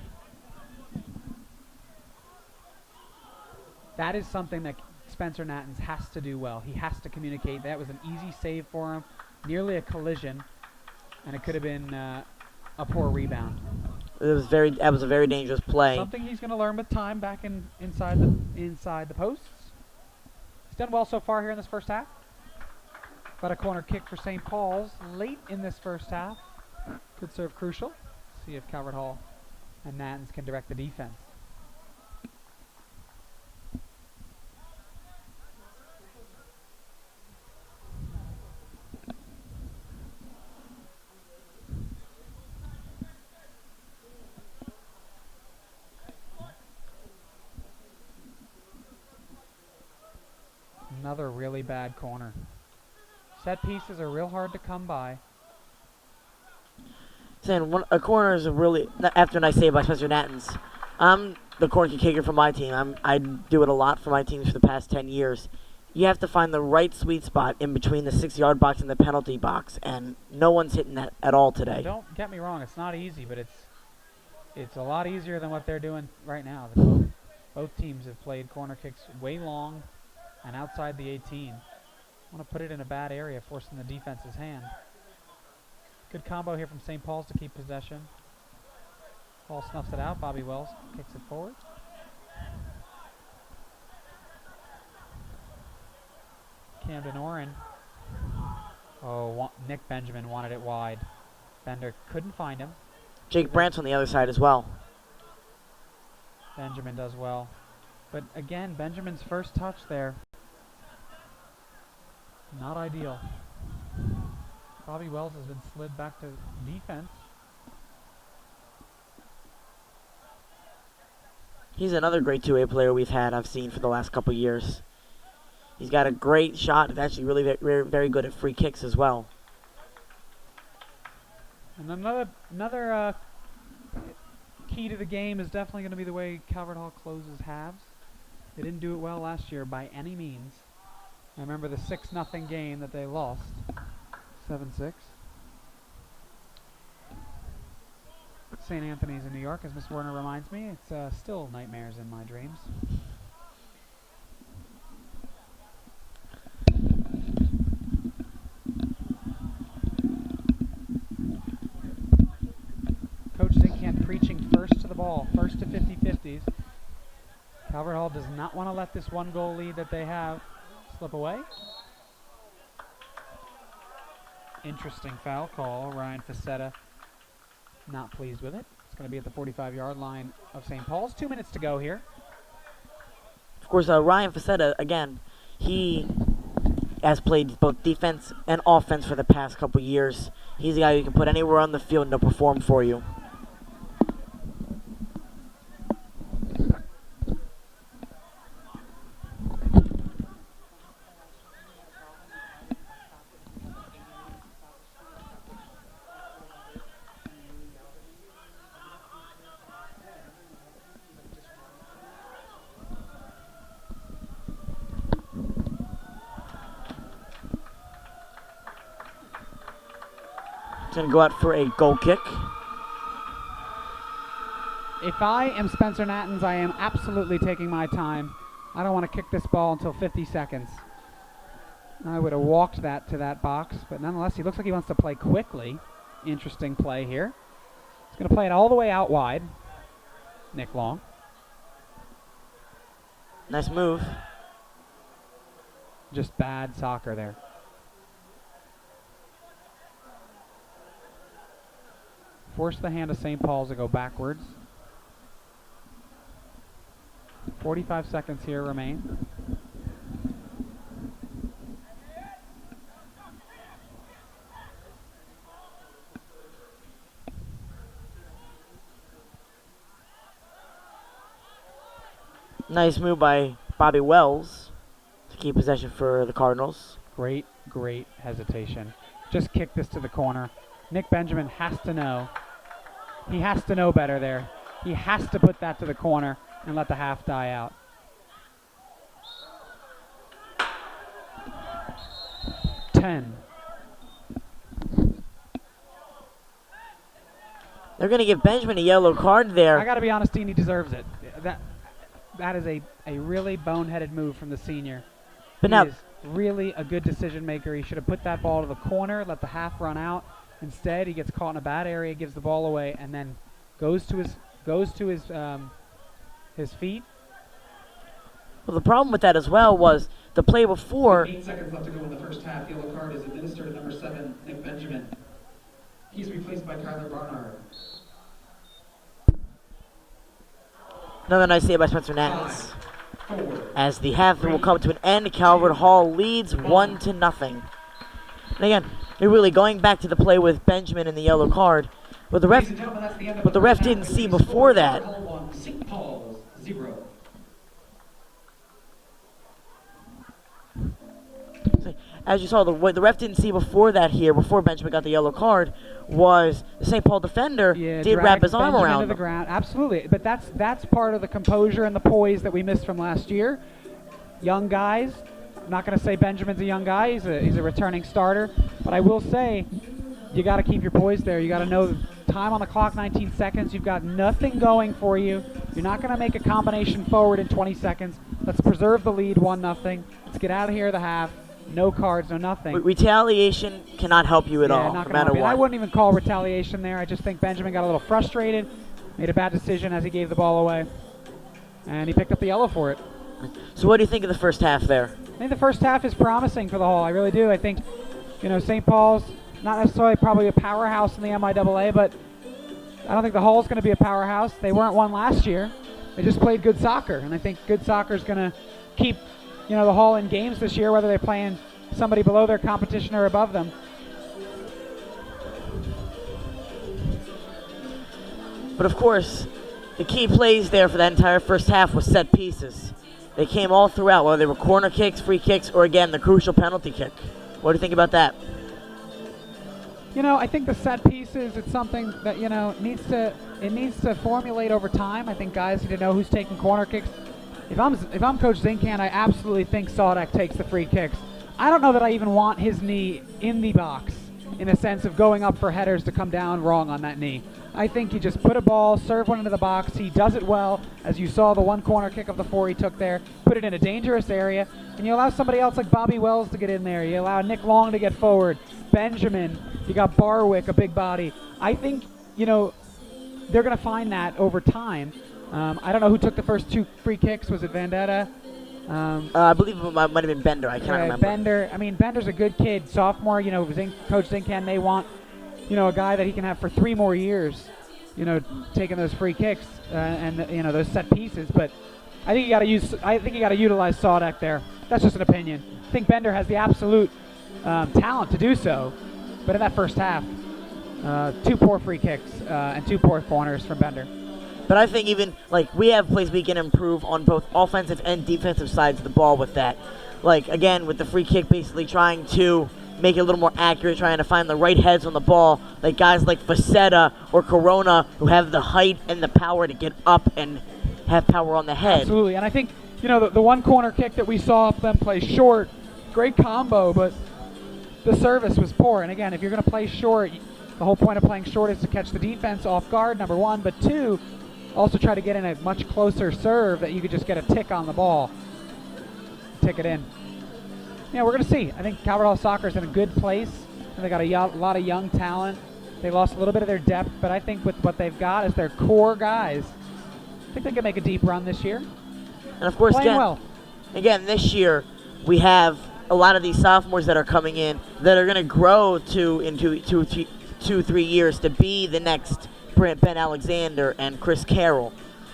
That is something that Spencer Nattens has to do well. He has to communicate. That was an easy save for him, nearly a collision, and it could have been a poor rebound. That was a very dangerous play. Something he's going to learn with time back inside the posts. He's done well so far here in this first half. Got a corner kick for St. Paul's late in this first half. Could serve crucial. See if Calvert Hall and Nattens can direct the defense. Another really bad corner. Set pieces are real hard to come by. saying a corner is a really, after a nice save by Spencer Nattens. I'm the corner kicker for my team. I do it a lot for my teams for the past 10 years. You have to find the right sweet spot in between the 6-yard box and the penalty box, and no one's hitting that at all today. Don't get me wrong, it's not easy, but it's a lot easier than what they're doing right now. Both teams have played corner kicks way long and outside the 18. Want to put it in a bad area, forcing the defense's hand. Good combo here from St. Paul's to keep possession. Hall snuffs it out. Bobby Wells kicks it forward. Camden Oren. Oh, Nick Benjamin wanted it wide. Bender couldn't find him. Jake Brandt's on the other side as well. Benjamin does well. But again, Benjamin's first touch there. Not ideal. Bobby Wells has been slid back to defense. He's another great two-way player I've seen for the last couple years. He's got a great shot. He's actually really very, very good at free kicks as well. And another key to the game is definitely going to be the way Calvert Hall closes halves. They didn't do it well last year by any means. I remember the 6-0 game that they lost, 7-6. St. Anthony's in New York, as Miss Werner reminds me. It's still nightmares in my dreams. Coach Zinkamp preaching first to the ball, first to 50-50s. Calvert Hall does not want to let this one-goal lead that they have slip away. Interesting foul call. Ryan Facetta not pleased with it. It's going to be at the 45-yard line of St. Paul's. 2 minutes to go here. Of course, Ryan Facetta, again, he has played both defense and offense for the past couple years. He's a guy you can put anywhere on the field and he'll perform for you. Going to go out for a goal kick. If I am Spencer Nattens, I am absolutely taking my time. I don't want to kick this ball until 50 seconds. I would have walked that to that box, but nonetheless, he looks like he wants to play quickly. Interesting play here. He's going to play it all the way out wide. Nick Long. Nice move. Just bad soccer there. Force the hand of St. Paul's to go backwards. 45 seconds here remain. Nice move by Bobby Wells to keep possession for the Cardinals. Great hesitation. Just kick this to the corner. Nick Benjamin has to know. He has to know better there. He has to put that to the corner and let the half die out. Ten. They're going to give Benjamin a yellow card there. I got to be honest, Dean, he deserves it. That is a really boneheaded move from the senior. But he now is really a good decision maker. He should have put that ball to the corner, let the half run out. Instead, he gets caught in a bad area, gives the ball away, and then goes to his feet. Well, the problem with that as well was the play before. 8 seconds left to go in the first half. Yellow card is administered to number 7, Nick Benjamin. He's replaced by Kyler Barnard. Another nice save by Spencer Nattens. As the half will come to an end, Calvert Hall leads 1-0. And again, they're really going back to the play with Benjamin in the yellow card. But the ref didn't see before that. St. Paul's 0. as you saw, what the ref didn't see before that here, before Benjamin got the yellow card, was the St. Paul defender did wrap his arm Benjamin around to the him. ground. Absolutely, but that's part of the composure and the poise that we missed from last year. Young guys. I'm not going to say Benjamin's a young guy. He's a returning starter, but I will say you got to keep your poise there. You got to know time on the clock, 19 seconds. You've got nothing going for you. You're not going to make a combination forward in 20 seconds. Let's preserve the lead, 1-0. Let's get out of here at the half. No cards, no nothing. Retaliation cannot help you at all, no matter what. I wouldn't even call retaliation there. I just think Benjamin got a little frustrated, made a bad decision as he gave the ball away, and he picked up the yellow for it. So what do you think of the first half there? I think the first half is promising for the Hall. I really do. I think, St. Paul's not necessarily probably a powerhouse in the MIAA, but I don't think the Hall's going to be a powerhouse. They weren't one last year. They just played good soccer, and I think good soccer is going to keep, the Hall in games this year, whether they're playing somebody below their competition or above them. But of course, the key plays there for that entire first half was set pieces. They came all throughout, whether they were corner kicks, free kicks, or again, the crucial penalty kick. What do you think about that? I think the set pieces, it's something that, needs to formulate over time. I think guys need to know who's taking corner kicks. If I'm Coach Zinkan, I absolutely think Sodak takes the free kicks. I don't know that I even want his knee in the box in the sense of going up for headers to come down wrong on that knee. I think you just put a ball, serve one into the box. He does it well, as you saw the one corner kick of the 4 he took there. Put it in a dangerous area, and you allow somebody else like Bobby Wells to get in there. You allow Nick Long to get forward. Benjamin, you got Barwick, a big body. I think, they're going to find that over time. I don't know who took the first 2 free kicks. Was it Vendetta? I believe it might have been Bender. I can't remember. Bender. I mean, Bender's a good kid. Sophomore, Coach Zinkan may want, a guy that he can have for 3 more years, taking those free kicks and those set pieces. But I think you got to utilize Sodak there. That's just an opinion. I think Bender has the absolute talent to do so. But in that first half, 2 poor free kicks and 2 poor corners from Bender. But I think even, we have plays we can improve on both offensive and defensive sides of the ball with that. Again, with the free kick, basically trying to make it a little more accurate, trying to find the right heads on the ball, like guys like Facetta or Corona who have the height and the power to get up and have power on the head. Absolutely, and I think, the one corner kick that we saw them play short, great combo, but the service was poor. And again, if you're going to play short, the whole point of playing short is to catch the defense off guard, number 1, but 2, also try to get in a much closer serve that you could just get a tick on the ball. Tick it in. We're going to see. I think Calvert Hall Soccer is in a good place. And they got a lot of young talent. They lost a little bit of their depth, but I think with what they've got as their core guys, I think they can make a deep run this year. And of course, again, this year we have a lot of these sophomores that are coming in that are going to grow into 2-3 years to be the next Ben Alexander and Chris Carroll.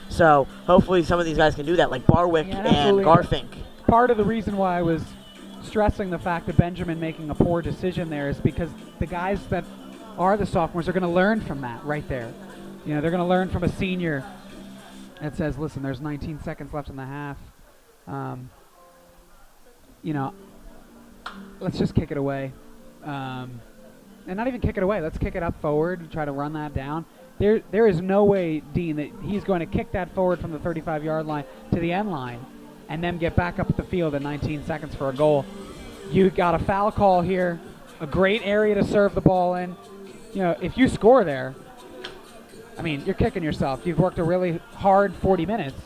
So hopefully some of these guys can do that, like Barwick and Garfink. Part of the reason why I was stressing the fact of Benjamin making a poor decision there is because the guys that are the sophomores are going to learn from that right there. They're going to learn from a senior that says, listen, there's 19 seconds left in the half. Let's just kick it away. And not even kick it away. Let's kick it up forward and try to run that down. There is no way, Dean, that he's going to kick that forward from the 35-yard line to the end line and then get back up at the field in 19 seconds for a goal. You got a foul call here, a great area to serve the ball in. If you score there, you're kicking yourself. You've worked a really hard 40 minutes.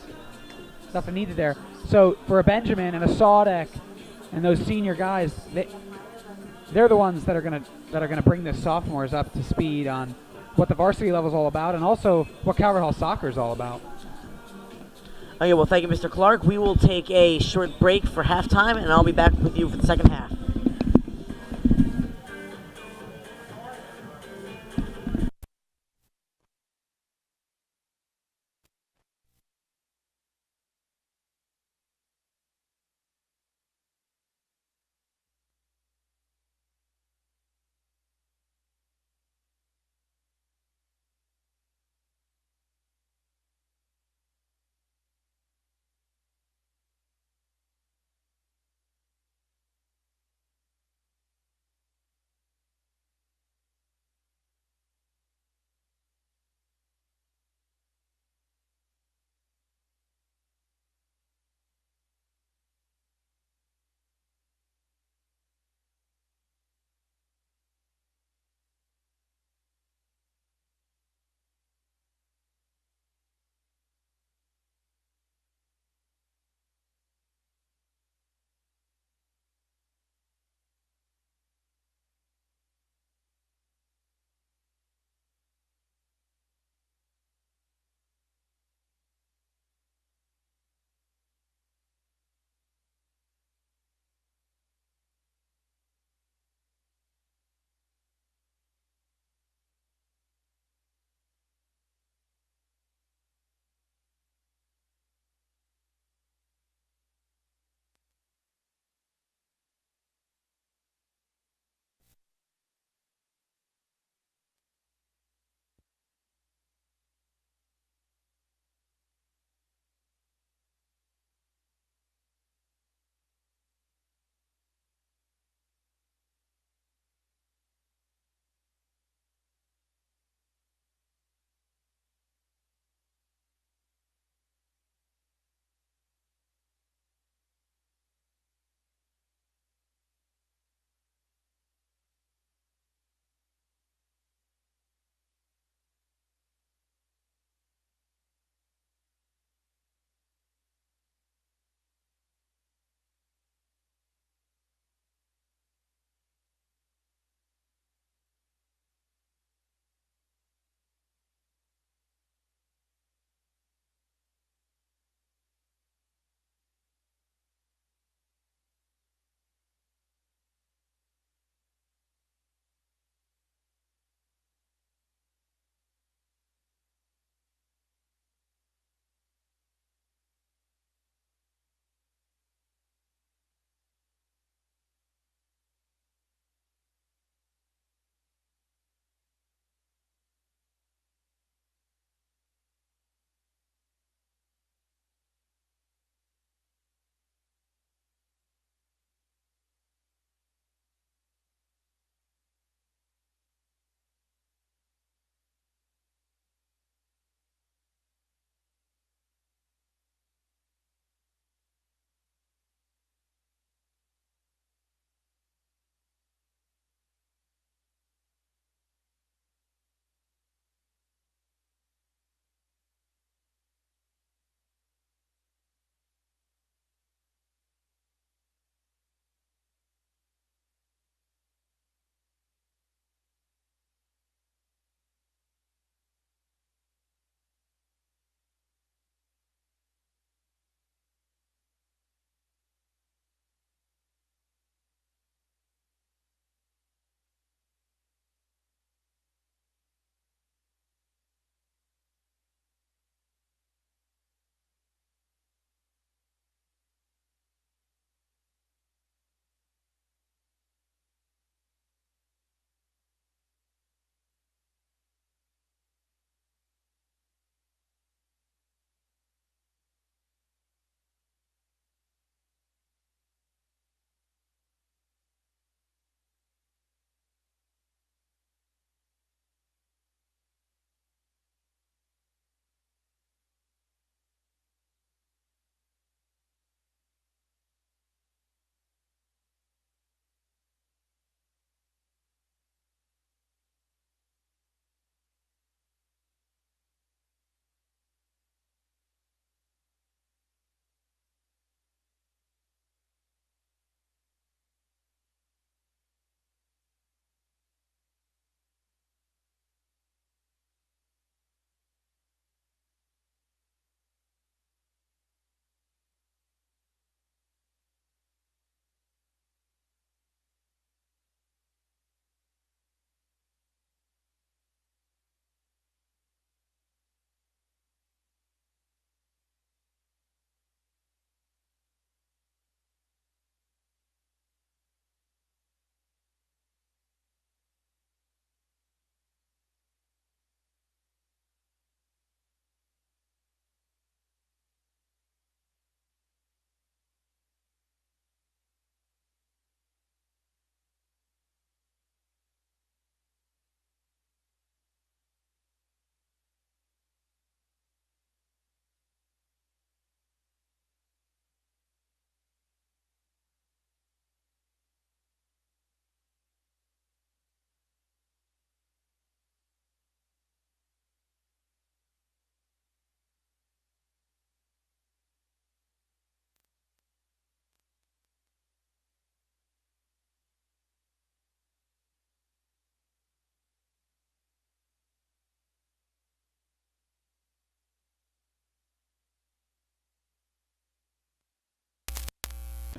Nothing needed there. So for a Benjamin and a Sodak and those senior guys, they're the ones that are gonna bring the sophomores up to speed on what the varsity level is all about, and also what Calvert Hall Soccer is all about. Okay, well, thank you, Mr. Clark. We will take a short break for halftime, and I'll be back with you for the second half.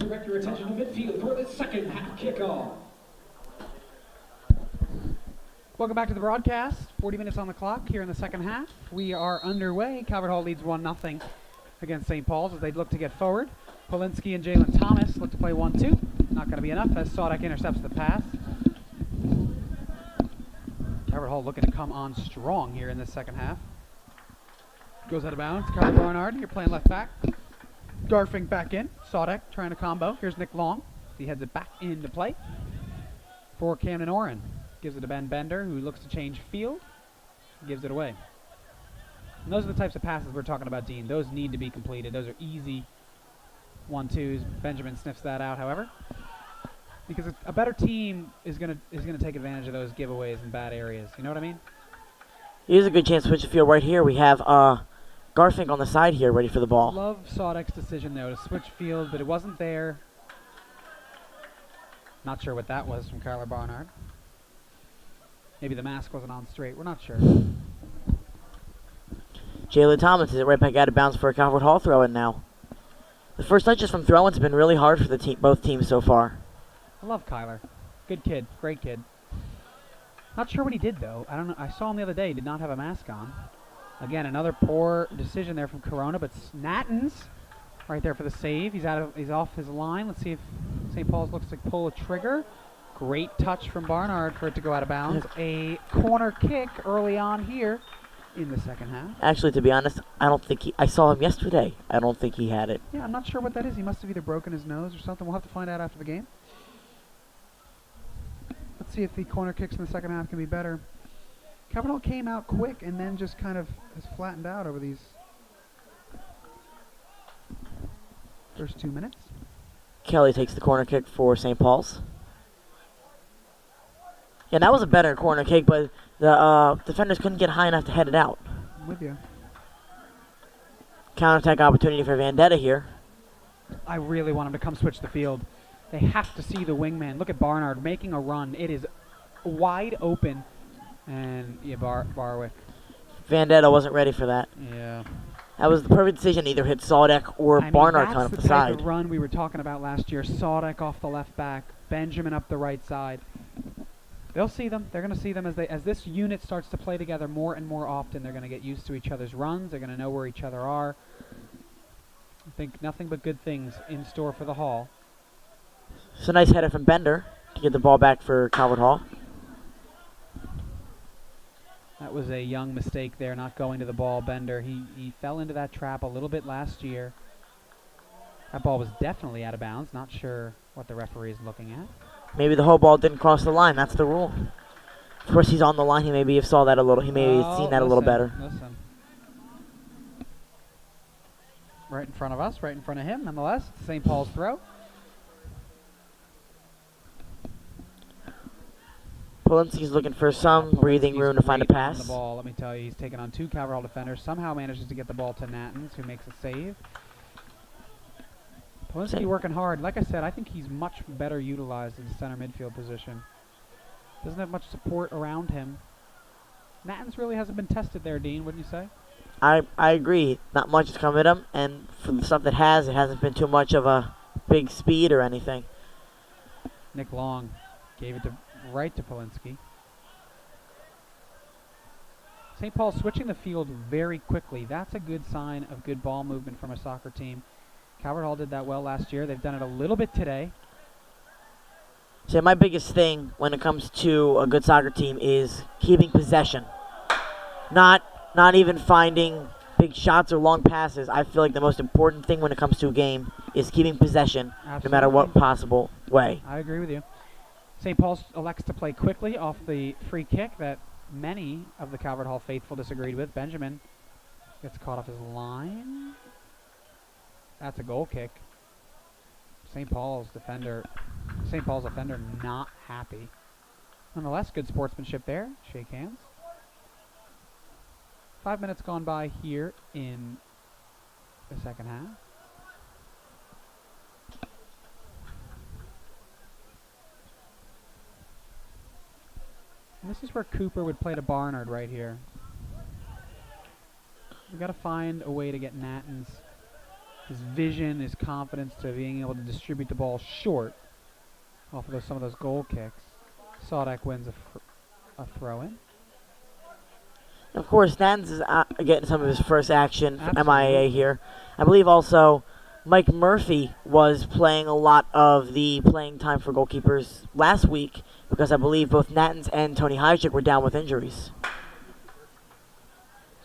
Direct your attention to midfield for the second half kickoff. Welcome back to the broadcast. 40 minutes on the clock here in the second half. We are underway. Calvert Hall leads 1-0 against St. Paul's as they look to get forward. Polinsky and Jalen Thomas look to play 1-2. Not going to be enough as Sodek intercepts the pass. Calvert Hall looking to come on strong here in this second half. Goes out of bounds. Kyle Barnard, you're playing left back. Garfink back in. Sodek trying to combo. Here's Nick Long. He heads it back into play for Camden Oren. Gives it to Ben Bender, who looks to change field. Gives it away. And those are the types of passes we're talking about, Dean. Those need to be completed. Those are easy 1-2s. Benjamin sniffs that out, however, because a better team is gonna take advantage of those giveaways in bad areas. You know what I mean? Here's a good chance to switch the field right here. We have Garfink on the side here, ready for the ball. Love Sodek's decision, though, to switch field, but it wasn't there. Not sure what that was from Kyler Barnard. Maybe the mask wasn't on straight. We're not sure. Jalen Thomas is it right back out of bounds for a Calvert Hall throw-in now. The first touches from throw-ins have been really hard for the both teams so far. I love Kyler. Good kid. Great kid. Not sure what he did, though. I don't know. I saw him the other day. He did not have a mask on. Again, another poor decision there from Corona, but Snattons right there for the save. He's off his line. Let's see if St. Paul's looks to pull a trigger. Great touch from Barnard for it to go out of bounds. A corner kick early on here in the second half. Actually, to be honest, I saw him yesterday. I don't think he had it. Yeah, I'm not sure what that is. He must have either broken his nose or something. We'll have to find out after the game. Let's see if the corner kicks in the second half can be better. Calvert Hall came out quick and then just kind of has flattened out over these first 2 minutes. Kelly takes the corner kick for St. Paul's. Yeah, that was a better corner kick, but the defenders couldn't get high enough to head it out. I'm with you. Counterattack opportunity for Vendetta here. I really want him to come switch the field. They have to see the wingman. Look at Barnard making a run. It is wide open. And, yeah, Barwick. Vendetta wasn't ready for that. Yeah. That was the perfect decision. Either hit Sodek or Barnard coming up the side. That's the type of run we were talking about last year. Sodek off the left back. Benjamin up the right side. They'll see them. They're going to see them as this unit starts to play together more and more often. They're going to get used to each other's runs. They're going to know where each other are. I think nothing but good things in store for the Hall. It's a nice header from Bender to get the ball back for Calvert Hall. That was a young mistake there, not going to the ball. Bender, he fell into that trap a little bit last year. That ball was definitely out of bounds. Not sure what the referee is looking at. Maybe the whole ball didn't cross the line. That's the rule. Of course, he's on the line. He maybe have saw that a little. He may have seen that a little better. Listen. Right in front of us, right in front of him. Nonetheless, it's St. Paul's throw. Polinsky's looking for some breathing room to find a pass. The ball, let me tell you, he's taken on 2 Calvert Hall defenders. Somehow manages to get the ball to Nattens, who makes a save. Polinsky working hard. Like I said, I think he's much better utilized in the center midfield position. Doesn't have much support around him. Nattens really hasn't been tested there, Dean, wouldn't you say? I agree. Not much has come at him, and for the stuff that has, it hasn't been too much of a big speed or anything. Nick Long gave it right to Polinsky. St. Paul switching the field very quickly. That's a good sign of good ball movement from a soccer team. Calvert Hall did that well last year. They've done it a little bit today. So my biggest thing when it comes to a good soccer team is keeping possession. Not even finding big shots or long passes. I feel like the most important thing when it comes to a game is keeping possession, Absolutely. no matter what possible way. I agree with you. St. Paul's elects to play quickly off the free kick that many of the Calvert Hall faithful disagreed with. Benjamin gets caught off his line. That's a goal kick. St. Paul's defender not happy. Nonetheless, good sportsmanship there. Shake hands. 5 minutes gone by here in the second half. And this is where Cooper would play to Barnard right here. We've got to find a way to get Nattens his vision, his confidence to being able to distribute the ball short off of some of those goal kicks. Sodek wins a throw-in. Of course, Stanton's is getting some of his first action for Absolutely. MIAA here. I believe also Mike Murphy was playing a lot of the playing time for goalkeepers last week because I believe both Nattens and Tony Heidrich were down with injuries.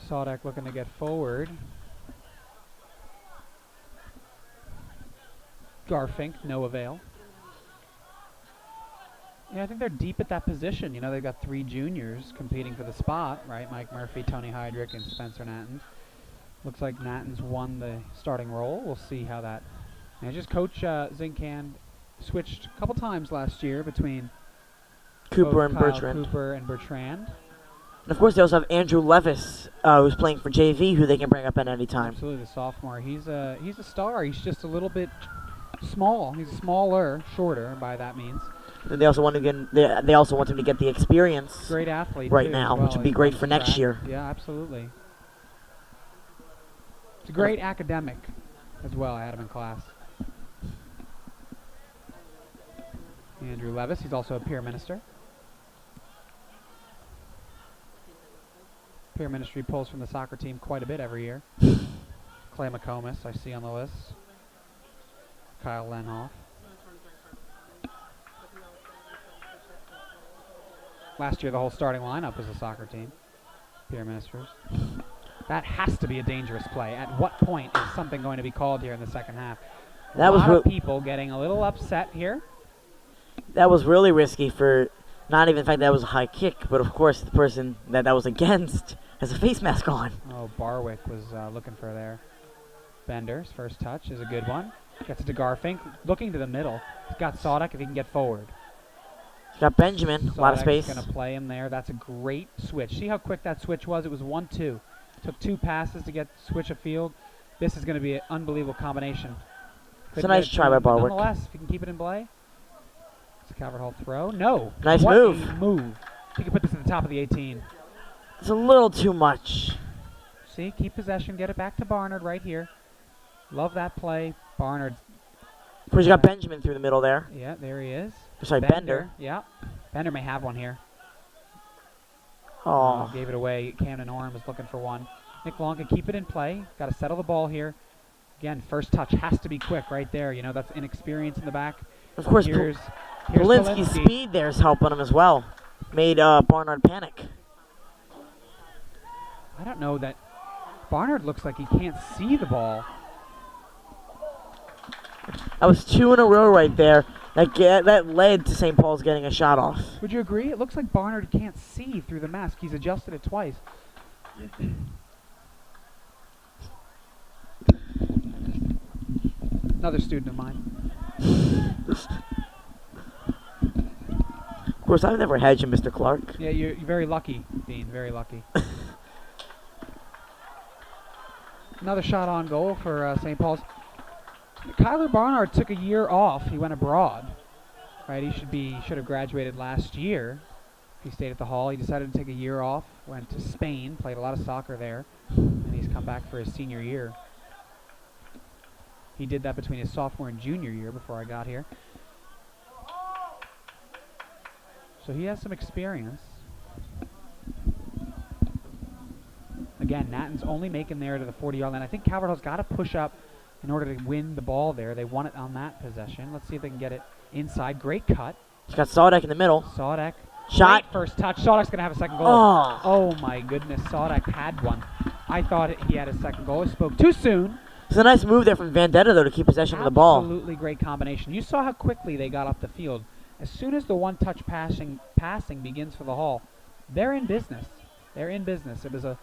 Sodek looking to get forward. Garfink, no avail. Yeah, I think they're deep at that position. You know, they've got 3 juniors competing for the spot, right? Mike Murphy, Tony Heidrich, and Spencer Nattens. Looks like Nattens won the starting role. We'll see how that... And just Coach Zinkan switched a couple times last year between Cooper and Kyle Bertrand. Cooper and Bertrand. And of course, they also have Andrew Levis, who's playing for JV, who they can bring up at any time. Absolutely, the sophomore. He's a star. He's just a little bit small. He's smaller, shorter by that means. And they also want to get. They also want him to get the experience Great athlete right too, now, as well. which would be He great runs for next track. year. Yeah, absolutely. It's a great academic as well. I had him in class. Andrew Levis. He's also a peer minister. Peer ministry pulls from the soccer team quite a bit every year. Clay McComas, I see on the list. Kyle Lenhoff. Last year, the whole starting lineup was a soccer team. Peer ministers. That has to be a dangerous play. At what point is something going to be called here in the second half? That a was lot of people getting a little upset here. That was really risky for not even the fact that it was a high kick, but of course the person that was against has a face mask on. Oh, Barwick was looking for there. Bender's first touch is a good one. Gets it to Garfink, looking to the middle. He's got Sodek if he can get forward. He's got Benjamin, a lot of space. Going to play him there. That's a great switch. See how quick that switch was? It was 1-2. Took 2 passes to get switch a field. This is going to be an unbelievable combination. It's a nice try by Barwick. Nonetheless, if you can keep it in play. It's a Calvert Hall throw. No. Nice what move. A move. He can put this at the top of the 18. It's a little too much. See, keep possession, get it back to Barnard right here. Love that play. Barnard. Of course, you got Benjamin through the middle there. Yeah, there he is. Sorry, Bender. Yeah. Bender may have one here. Oh. Gave it away. Camden Oram was looking for one. Nick Long can keep it in play. Got to settle the ball here. Again, first touch has to be quick right there. You know, that's inexperience in the back. Of course, Here's Polinsky's speed there is helping him as well. Made Barnard panic. I don't know that Barnard looks like he can't see the ball. That was 2 in a row right there. That led to St. Paul's getting a shot off. Would you agree? It looks like Barnard can't see through the mask. He's adjusted it twice. Another student of mine. Of course, I've never had you, Mr. Clark. Yeah, you're very lucky, Dean. Very lucky. Another shot on goal for St. Paul's. Kyler Barnard took a year off. He went abroad. Right, he should have graduated last year. He stayed at the Hall. He decided to take a year off. Went to Spain, played a lot of soccer there, and he's come back for his senior year. He did that between his sophomore and junior year before I got here. So he has some experience. Again, Natton's only making there to the 40-yard line. I think Calvert Hall's got to push up in order to win the ball there. They want it on that possession. Let's see if they can get it inside. Great cut. He's got Sodek in the middle. Sodek. Shot. Great first touch. Sodek's going to have a second goal. Oh, my goodness. Sodek had one. I thought he had a second goal. I spoke too soon. It's a nice move there from Vendetta, though, to keep possession of the ball. Absolutely great combination. You saw how quickly they got up the field. As soon as the one-touch passing begins for the Hall, they're in business. They're in business. It was a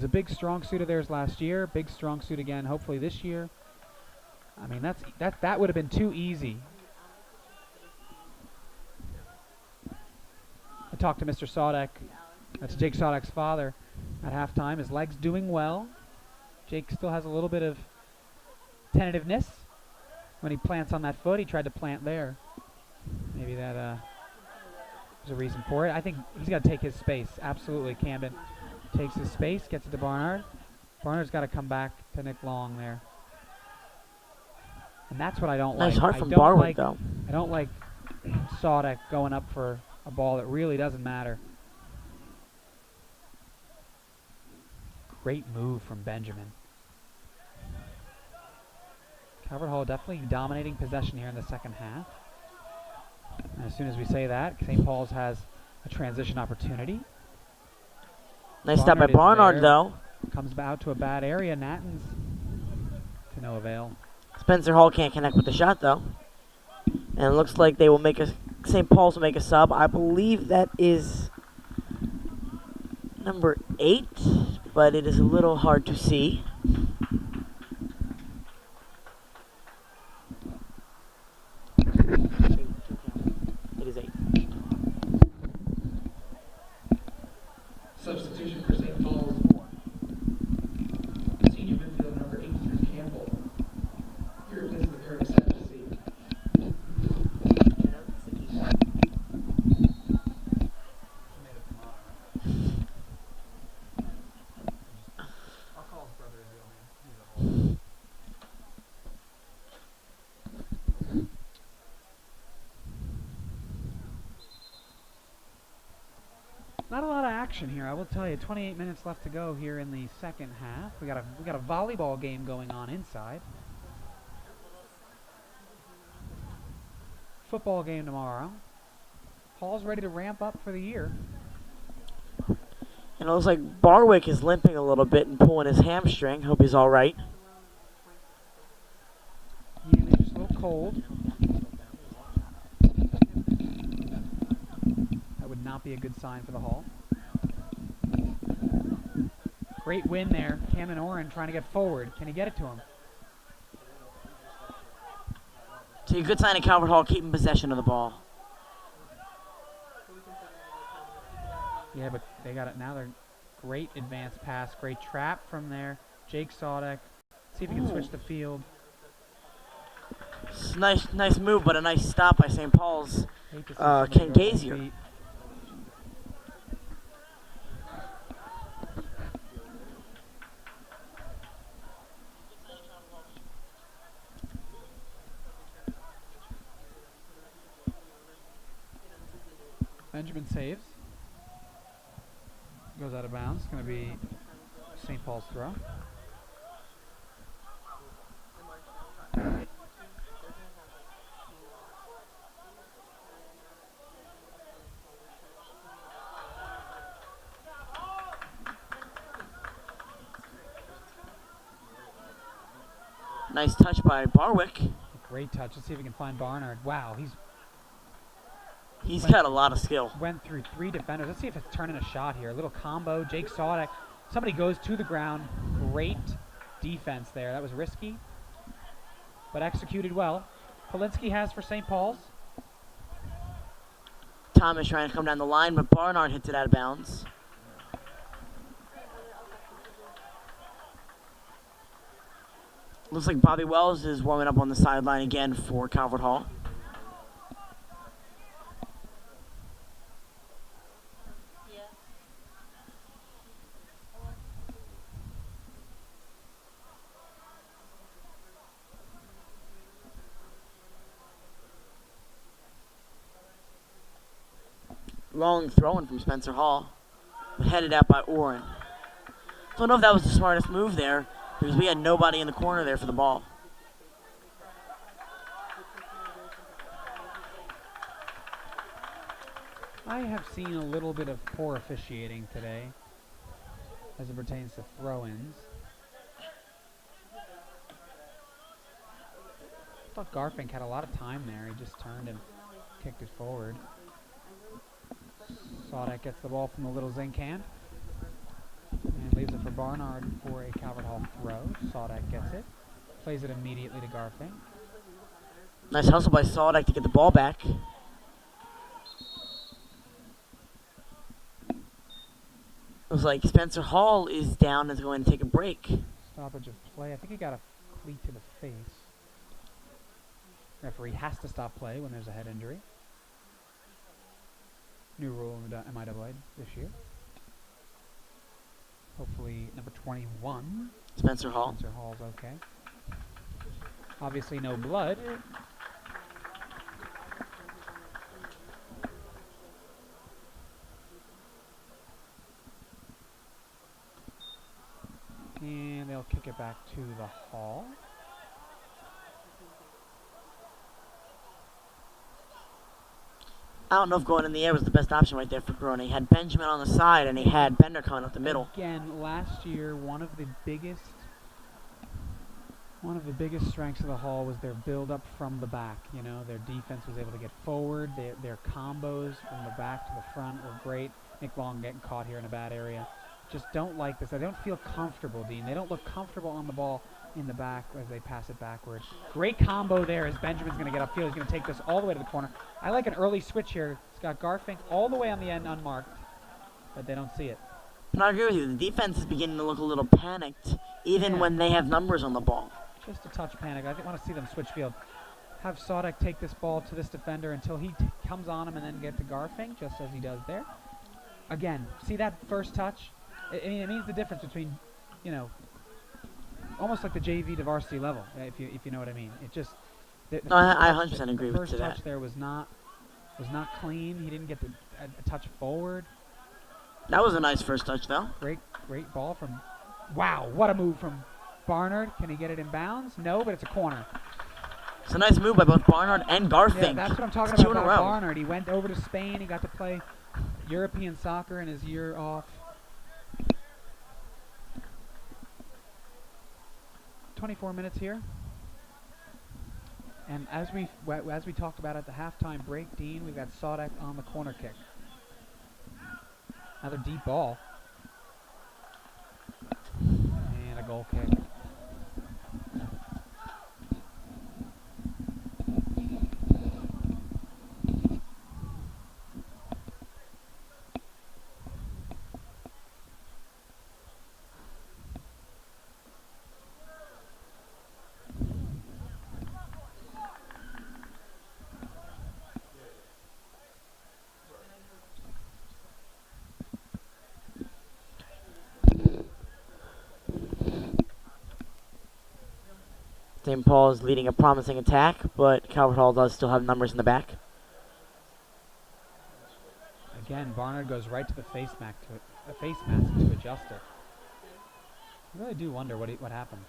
big, strong suit of theirs last year. Big, strong suit again, hopefully this year. I mean, that would have been too easy. I talked to Mr. Sodek. That's Jake Sodek's father at halftime. His leg's doing well. Jake still has a little bit of tentativeness. When he plants on that foot, he tried to plant there. Maybe that there's a reason for it. I think he's got to take his space. Absolutely, Camden takes his space, gets it to Barnard. Barnard's got to come back to Nick Long there. And that's what I don't Nice like. heart I from don't Barwick, like, though. I don't like Sodek going up for a ball that really doesn't matter. Great move from Benjamin. Calvert Hall definitely dominating possession here in the second half. And as soon as we say that, St. Paul's has a transition opportunity. Nice stop by Barnard, though. Comes out to a bad area. Natton's to no avail. Spencer Hall can't connect with the shot, though. And it looks like they will make a St. Paul's will make a sub. I believe that is number 8, but it is a little hard to see. It is 8. Substitution for St. Paul's. Senior midfield number 83, Campbell. He replaces the 37 seed. Not a lot of action here, I will tell you. 28 minutes left to go here in the second half. We got a volleyball game going on inside. Football game tomorrow. Hall's ready to ramp up for the year. And it looks like Barwick is limping a little bit and pulling his hamstring. Hope he's all right. Yeah, they're just a little cold. That would not be a good sign for the Hall. Great win there. Camden Oren trying to get forward. Can he get it to him? So a good sign of Calvert Hall keeping possession of the ball. Yeah, but they got it now. They're great advance pass. Great trap from there. Jake Sodek. See if he can switch the field. Nice move, but a nice stop by St. Paul's. Hate to see Ken somebody go full Gazier. feet. Benjamin saves. Goes out of bounds. It's going to be St. Paul's throw. Nice touch by Barwick. Great touch. Let's see if we can find Barnard. Wow, He's got a lot of skill. went through 3 defenders. Let's see if it's turning a shot here. A little combo. Jake Sodek. Somebody goes to the ground. Great defense there. That was risky, but executed well. Polinsky has for St. Paul's. Thomas trying to come down the line, but Barnard hits it out of bounds. Looks like Bobby Wells is warming up on the sideline again for Calvert Hall. Long throwing from Spencer Hall, but headed out by Oren. Don't know if that was the smartest move there, because we had nobody in the corner there for the ball. I have seen a little bit of poor officiating today as it pertains to throw-ins. I thought Garfink had a lot of time there. He just turned and kicked it forward. Sodek gets the ball from the little zinc can and leaves it for Barnard for a Calvert Hall throw. Sodek gets it, plays it immediately to Garfink. Nice hustle by Sodek to get the ball back. Looks like Spencer Hall is down and is going to take a break. Stoppage of play. I think he got a cleat to the face. Referee has to stop play when there's a head injury. New rule in the MIAA this year. Hopefully number 21. Spencer Hall. Spencer Hall's okay. Obviously no blood. And they'll kick it back to the hall. I don't know if going in the air was the best option right there for Corona. He had Benjamin on the side, and he had Bender coming up the middle. Again, last year, one of the biggest strengths of the Hall was their build-up from the back. You know, their defense was able to get forward. Their combos from the back to the front were great. Nick Long getting caught here in a bad area. Just don't like this. I don't feel comfortable, Dean. They don't look comfortable on the ball in the back as they pass it backwards. Great combo there as Benjamin's going to get upfield. He's going to take this all the way to the corner. I like an early switch here. It's got Garfink all the way on the end unmarked, but they don't see it. And I agree with you. The defense is beginning to look a little panicked, even when they have numbers on the ball. Just a touch panic. I want to see them switch field. Have Sodek take this ball to this defender until he comes on him and then get to Garfink, just as he does there. Again, see that first touch? It means the difference between, you know, almost like the JV to varsity level, if you know what I mean. It just No, I 100% agree with first you touch that. there was not clean. He didn't get a touch forward. That was a nice first touch, though. Great ball from. Wow, what a move from Barnard. Can he get it in bounds? No, but it's a corner. It's a nice move by both Barnard and Garfink. Yeah, that's what I'm talking It's about. two in a row. Barnard. He went over to Spain. He got to play European soccer in his year off. 24 minutes here. And as we talked about at the halftime break, Dean, we've got Sodek on the corner kick. Another deep ball. And a goal kick. St. Paul is leading a promising attack, but Calvert Hall does still have numbers in the back. Again, Barnard goes right to the face mask to adjust it. I really do wonder what happened.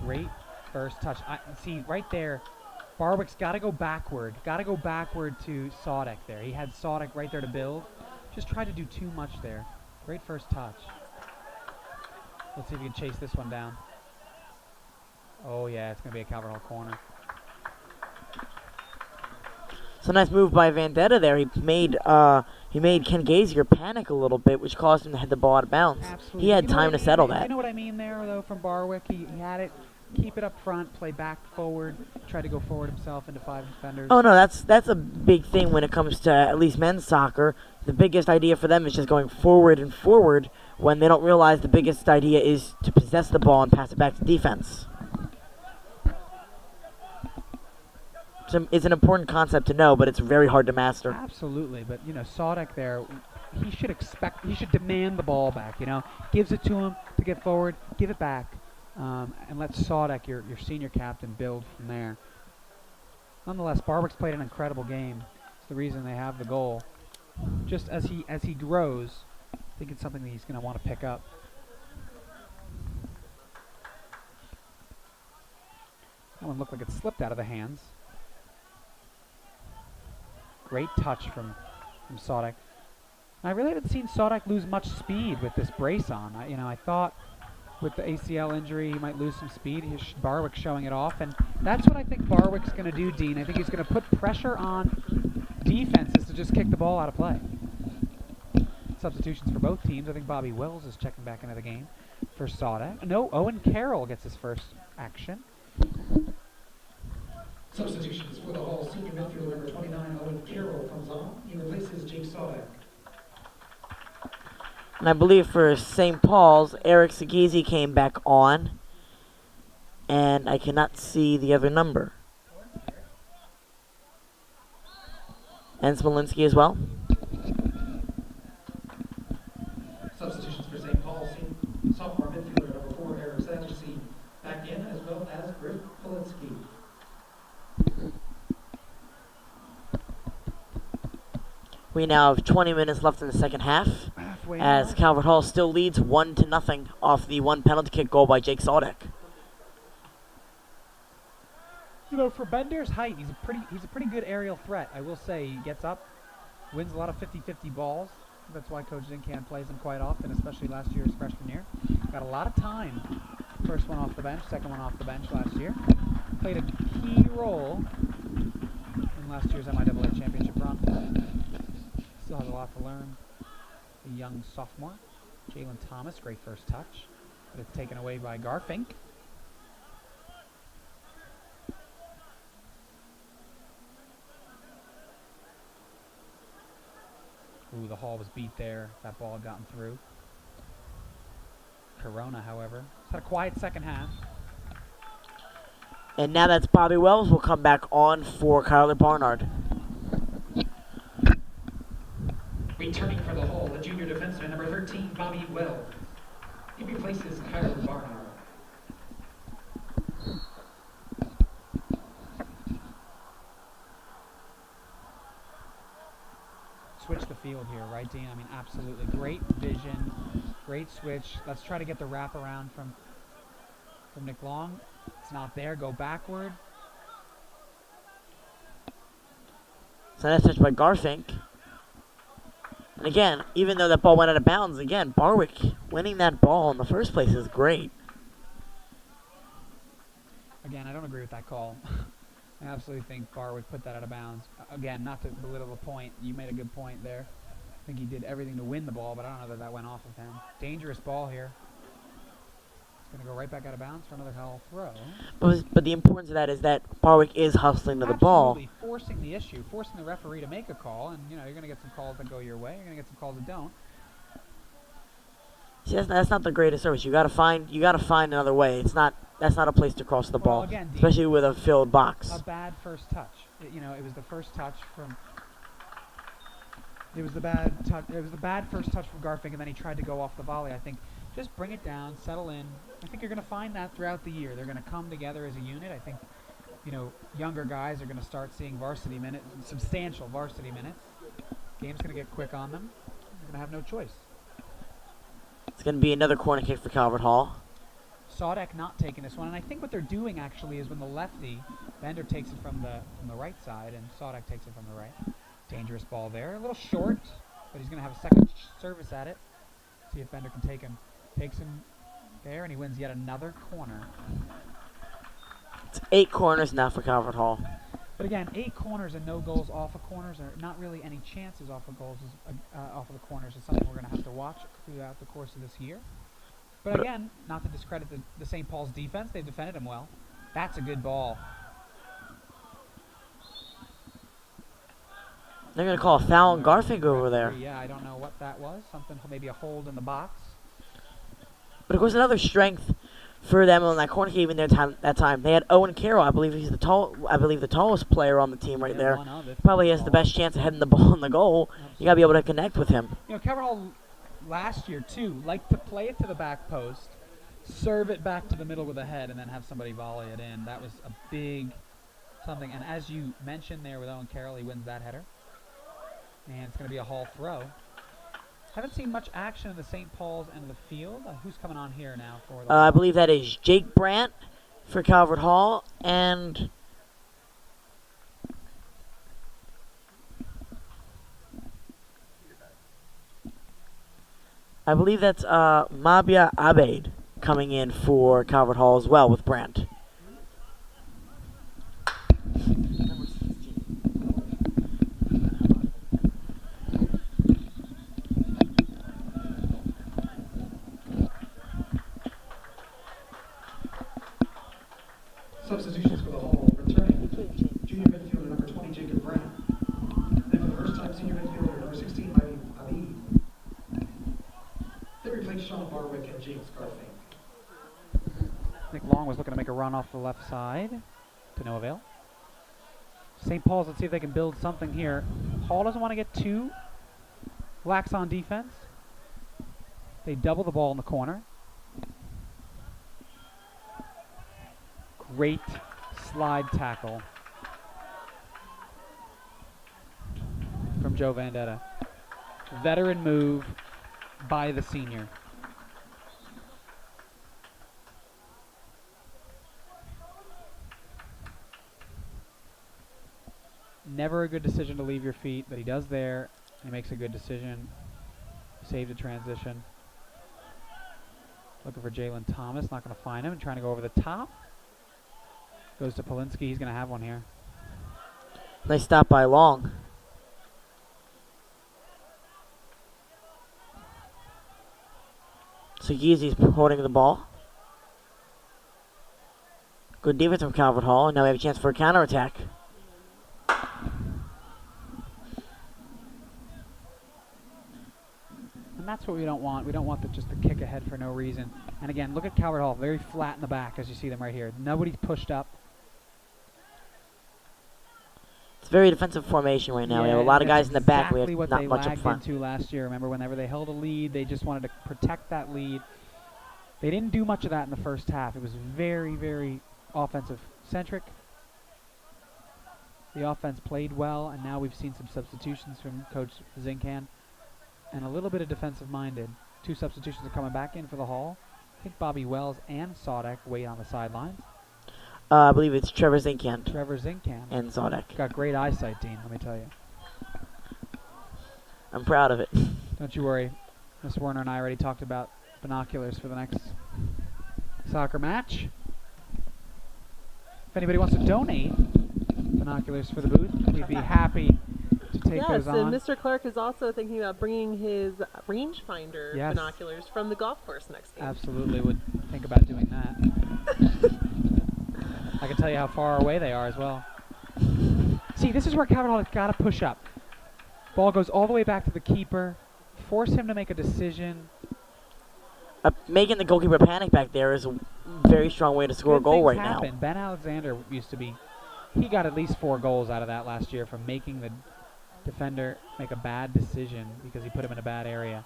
Great first touch. See, right there, Barwick's got to go backward. Got to go backward to Sodek there. He had Sodek right there to build. Just tried to do too much there. Great first touch. Let's see if we can chase this one down. Oh, yeah, it's going to be a Calvert Hall corner. It's a nice move by Vendetta there. He made Ken Gazier panic a little bit, which caused him to head the ball out of bounds. Absolutely. He had time to settle that. You know what I mean there, though, from Barwick? He had it. Keep it up front, play back forward, try to go forward himself into 5 defenders. Oh, no, that's a big thing when it comes to at least men's soccer. The biggest idea for them is just going forward and forward when they don't realize the biggest idea is to possess the ball and pass it back to defense. It's an important concept to know, but it's very hard to master. Absolutely, but you know, Sodek there, he should demand the ball back. You know, gives it to him to get forward, give it back, and let Sodek, your senior captain, build from there. Nonetheless, Barwick's played an incredible game. It's the reason they have the goal. Just as he grows, I think it's something that he's going to want to pick up. That one looked like it slipped out of the hands. Great touch from Sodek. I really haven't seen Sodek lose much speed with this brace on. I thought with the ACL injury he might lose some speed. Barwick's showing it off, and that's what I think Barwick's going to do, Dean. I think he's going to put pressure on defenses to just kick the ball out of play. Substitutions for both teams. I think Bobby Wells is checking back into the game for Sodek. No, Owen Carroll gets his first action. Substitutions for the Hall senior midfielder number 29, Owen Carroll, comes on. He replaces Jake Sodek. And I believe for St. Paul's, Eric Sagizi came back on. And I cannot see the other number. And Smolinski as well. Substitutions for St. Paul sophomore midfielder number 4, Eric Sagizi, back in, as well as Griff Politsky. We now have 20 minutes left in the second half, Halfway as now. Calvert Hall still leads 1-0 off the one penalty kick goal by Jake Saldek. You know, for Bender's height, he's a pretty good aerial threat. I will say he gets up, wins a lot of 50-50 balls. That's why Coach Zincan plays him quite often, especially last year, his freshman year. Got a lot of time. First one off the bench, second one off the bench last year. Played a key role in last year's MIAA championship run. Still has a lot to learn. A young sophomore, Jalen Thomas, great first touch, but it's taken away by Garfink. Ooh, the Hall was beat there. That ball had gotten through. Corona, however, it's had a quiet second half. And now that's Bobby Wells will come back on for Kyler Barnard. Returning for the Hall, the junior defenseman, number 13, Bobby Wells. He replaces Kyler Barnard. Switch the field here, right, Dean? I mean, absolutely. Great vision, great switch. Let's try to get the wraparound from Nick Long. It's not there. Go backward. So that's touched by Garfink. And again, even though that ball went out of bounds, again, Barwick winning that ball in the first place is great. Again, I don't agree with that call. I absolutely think Barwick put that out of bounds. Again, not to belittle the point. You made a good point there. I think he did everything to win the ball, but I don't know that that went off of him. Dangerous ball here. It's going to go right back out of bounds for another hell throw. But the importance of that is that Barwick is hustling to the ball. Absolutely forcing the issue, forcing the referee to make a call, and you know you're going to get some calls that go your way. You're going to get some calls that don't. See, that's not the greatest service. You gotta find another way. That's not a place to cross the ball, again, Dean, especially with a filled box. A bad first touch. It was the first touch from. It was the bad touch. It was the bad first touch from Garfink, and then he tried to go off the volley. I think just bring it down, settle in. I think you're going to find that throughout the year. They're going to come together as a unit. I think, younger guys are going to start seeing varsity minutes, substantial varsity minutes. Game's going to get quick on them. They're going to have no choice. It's going to be another corner kick for Calvert Hall. Sodek not taking this one, and I think what they're doing actually is when the lefty, Bender takes it from the right side, and Sodek takes it from the right. Dangerous ball there, a little short, but he's going to have a second service at it. See if Bender can take him. Takes him there, and he wins yet another corner. It's 8 corners now for Calvert Hall. But again, 8 corners and no goals off of corners, or not really any chances off of goals off of the corners, is something we're going to have to watch throughout the course of this year. But again, not to discredit the St. Paul's defense, they've defended him well. That's a good ball. They're going to call a foul on Garfink over there. Yeah, I don't know what that was. Something, maybe a hold in the box. But of course, another strength for them on that corner kick, even that time. They had Owen Carroll. I believe he's the tallest player on the team right there. Probably has the best chance of heading the ball in the goal. You got to be able to connect with him. Calvert Hall last year too liked to play it to the back post, serve it back to the middle with a head, and then have somebody volley it in. That was a big something. And as you mentioned there with Owen Carroll, he wins that header. And it's going to be a Hall throw. Haven't seen much action in the St. Paul's end of the field. Who's coming on here now for the I believe that is Jake Brandt for Calvert Hall, and I believe that's MIAA Abed coming in for Calvert Hall as well with Brandt. Substitutions for the Hall. Returning, junior midfielder number 20, Jacob Brandt. And for the first time, senior midfielder number 16, Abi. They replace Sean Barwick and James Garfink. Nick Long was looking to make a run off the left side to no avail. St. Paul's, let's see if they can build something here. Hall doesn't want to get too lax on defense. They double the ball in the corner. Great slide tackle from Joe Vendetta. Veteran move by the senior. Never a good decision to leave your feet, but he does there. He makes a good decision. Saved a transition. Looking for Jalen Thomas. Not going to find him. And trying to go over the top. Goes to Polinsky. He's going to have one here. Nice stop by Long. So Yeezy's holding the ball. Good defense from Calvert Hall. And now we have a chance for a counterattack. And that's what we don't want. We don't want just the kick ahead for no reason. And again, look at Calvert Hall. Very flat in the back as you see them right here. Nobody's pushed up. It's very defensive formation right now. We have a lot of guys in the back. We have what not they much up lagged front. into last year. Remember, whenever they held a lead, they just wanted to protect that lead. They didn't do much of that in the first half. It was very, very offensive-centric. The offense played well, and now we've seen some substitutions from Coach Zinkan. And a little bit of defensive-minded. 2 substitutions are coming back in for the Hall. I think Bobby Wells and Sodek wait on the sidelines. I believe it's Trevor Zinkan Trevor Zinkan. and Zodek. Got great eyesight, Dean, let me tell you. I'm proud of it. Don't you worry. Miss Werner and I already talked about binoculars for the next soccer match. If anybody wants to donate binoculars for the booth, we'd be happy to take those on. And Mr. Clark is also thinking about bringing his rangefinder binoculars from the golf course next game. Absolutely would think about doing that. I can tell you how far away they are as well. See, this is where Calvert Hall has got to push up. Ball goes all the way back to the keeper. Force him to make a decision. Making the goalkeeper panic back there is a very strong way to score a goal right now. Ben Alexander used to be, he got at least 4 goals out of that last year from making the defender make a bad decision because he put him in a bad area.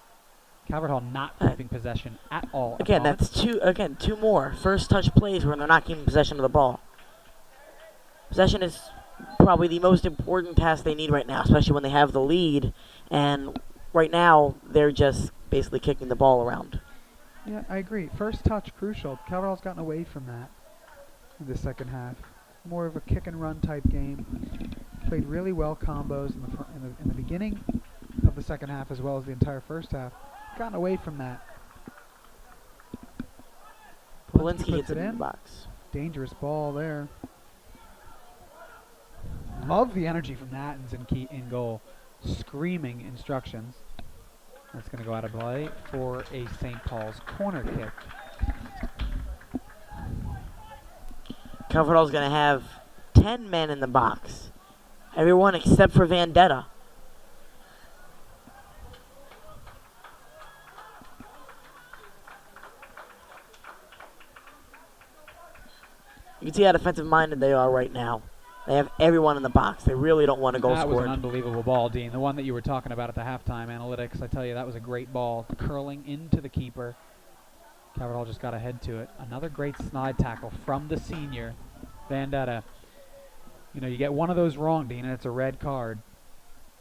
Calvert Hall not keeping possession at all. Again, that's two more first touch plays where they're not keeping possession of the ball. Possession is probably the most important task they need right now, especially when they have the lead. And right now, they're just basically kicking the ball around. Yeah, I agree. First touch, crucial. Calvert Hall's gotten away from that in the second half. More of a kick and run type game. Played really well combos in the beginning of the second half as well as the entire first half. Gotten away from that. Polinsky hits it in the box. Dangerous ball there. Love the energy from Nattens in goal. Screaming instructions. That's going to go out of play for a St. Paul's corner kick. Calvert Hall's going to have 10 men in the box. Everyone except for Vendetta. You can see how defensive-minded they are right now. They have everyone in the box. They really don't want to go scored. That was an unbelievable ball, Dean. The one that you were talking about at the halftime analytics, I tell you, that was a great ball. Curling into the keeper. Calvert Hall just got ahead to it. Another great slide tackle from the senior, Vendetta. You know, you get one of those wrong, Dean, and it's a red card.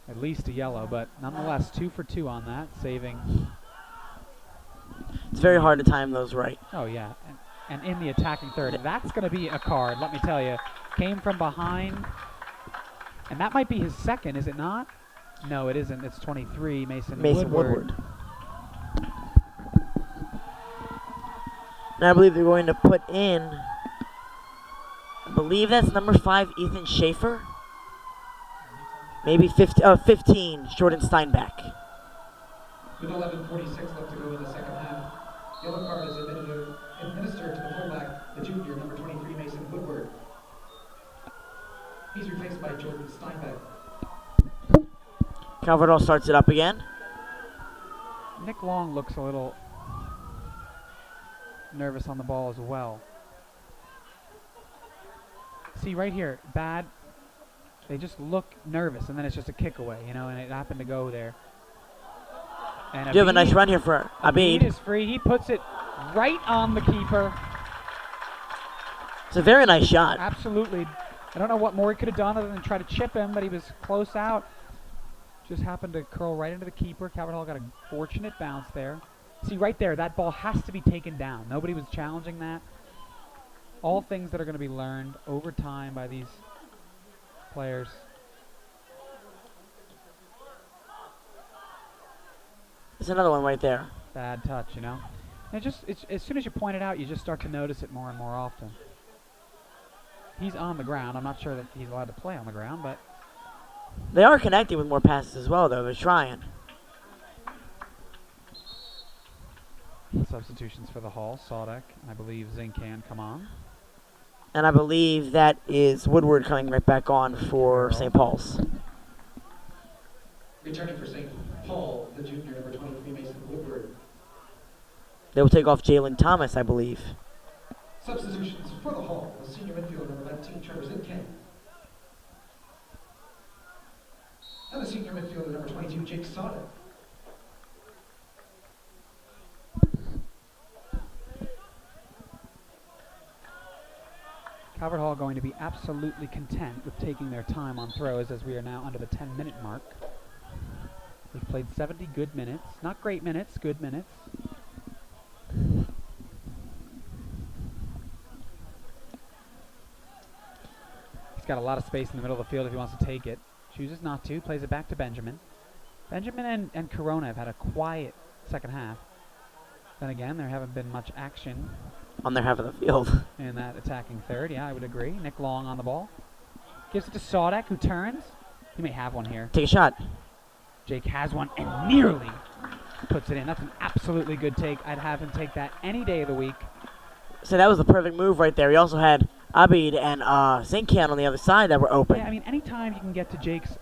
At least a yellow, but nonetheless, 2 for 2 on that, saving. It's very hard to time those right. Oh, yeah. And in the attacking third. That's going to be a card, let me tell you. Came from behind. And that might be his second, is it not? No, it isn't. It's 23, Mason Woodward. Now I believe they're going to put in, I believe that's number 5, Ethan Schaefer. Maybe 15, Jordan Steinbach. With 11:46 left to go in the second half, yellow card is administered to the fullback, the junior, number 23, Mason Woodward. He's replaced by Jordan Steinbeck. Calvert Hall starts it up again. Nick Long looks a little nervous on the ball as well. See, right here, bad. They just look nervous, and then it's just a kick away, you know, and it happened to go there. And You have a nice run here for Abid Abid. is free. He puts it right on the keeper. It's a very nice shot. Absolutely. I don't know what more he could have done other than try to chip him, but he was close out. Just happened to curl right into the keeper. Calvert Hall got a fortunate bounce there. See, right there, that ball has to be taken down. Nobody was challenging that. All things that are going to be learned over time by these players. There's another one right there. Bad touch, you know. And it's as soon as you point it out, you just start to notice it more and more often. He's on the ground. I'm not sure that he's allowed to play on the ground, but they are connecting with more passes as well, though. They're trying. Substitutions for the Hall. Sodek, and I believe Zincan come on. And I believe that is Woodward coming right back on for St. Paul's. Returning for St. Paul, the junior, number 23, Mason Woodward. They will take off Jalen Thomas, I believe. Substitutions for the Hall, the senior midfielder, number 19, Trevor Zincan. And the senior midfielder, number 22, Jake Sodek. Calvert Hall going to be absolutely content with taking their time on throws as we are now under the 10-minute mark. They've played 70 good minutes. Not great minutes, good minutes. He's got a lot of space in the middle of the field if he wants to take it. Chooses not to, plays it back to Benjamin. Benjamin and Corona have had a quiet second half. Then again, there haven't been much action On their half of the field. in that attacking third. Yeah, I would agree. Nick Long on the ball. Gives it to Sodek, who turns. He may have one here. Take a shot. Jake has one and nearly puts it in. That's an absolutely good take. I'd have him take that any day of the week. So that was the perfect move right there. He also had Abid and Zincan on the other side that were open. Yeah, I mean, anytime you can get to Jake's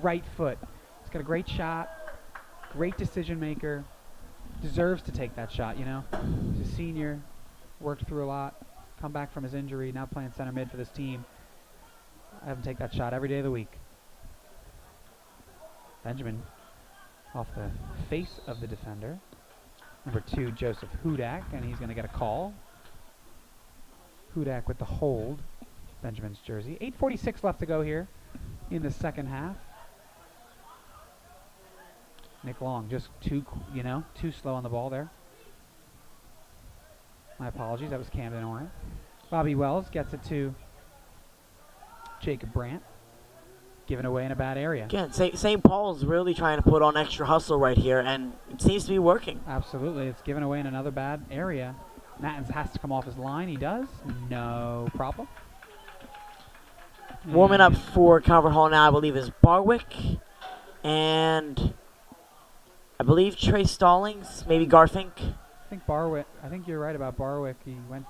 right foot, he's got a great shot, great decision maker, deserves to take that shot, you know. He's a senior, worked through a lot, come back from his injury, now playing center mid for this team. I have him take that shot every day of the week. Benjamin off the face of the defender. Number 2, Joseph Hudak, and he's going to get a call. Hudak with the hold. Benjamin's jersey. 8:46 left to go here in the second half. Nick Long just too slow on the ball there. My apologies, that was Camden Orr. Bobby Wells gets it to Jacob Brandt. Given away in a bad area. Again, St. Paul's really trying to put on extra hustle right here, and it seems to be working. Absolutely. It's given away in another bad area. Nattens has to come off his line. He does. No problem. Warming up for Calvert Hall now, I believe, is Barwick. And I believe Trey Stallings, maybe Garfink. I think you're right about Barwick. He went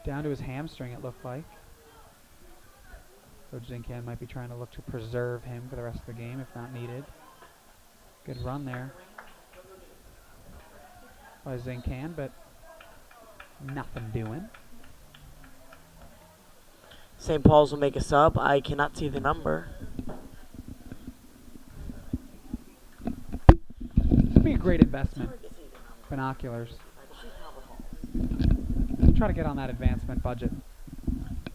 down to his hamstring, it looked like. Coach Zincan might be trying to look to preserve him for the rest of the game if not needed. Good run there by Zincan, but nothing doing. St. Paul's will make a sub. I cannot see the number. It'd be a great investment. Binoculars. Try to get on that advancement budget.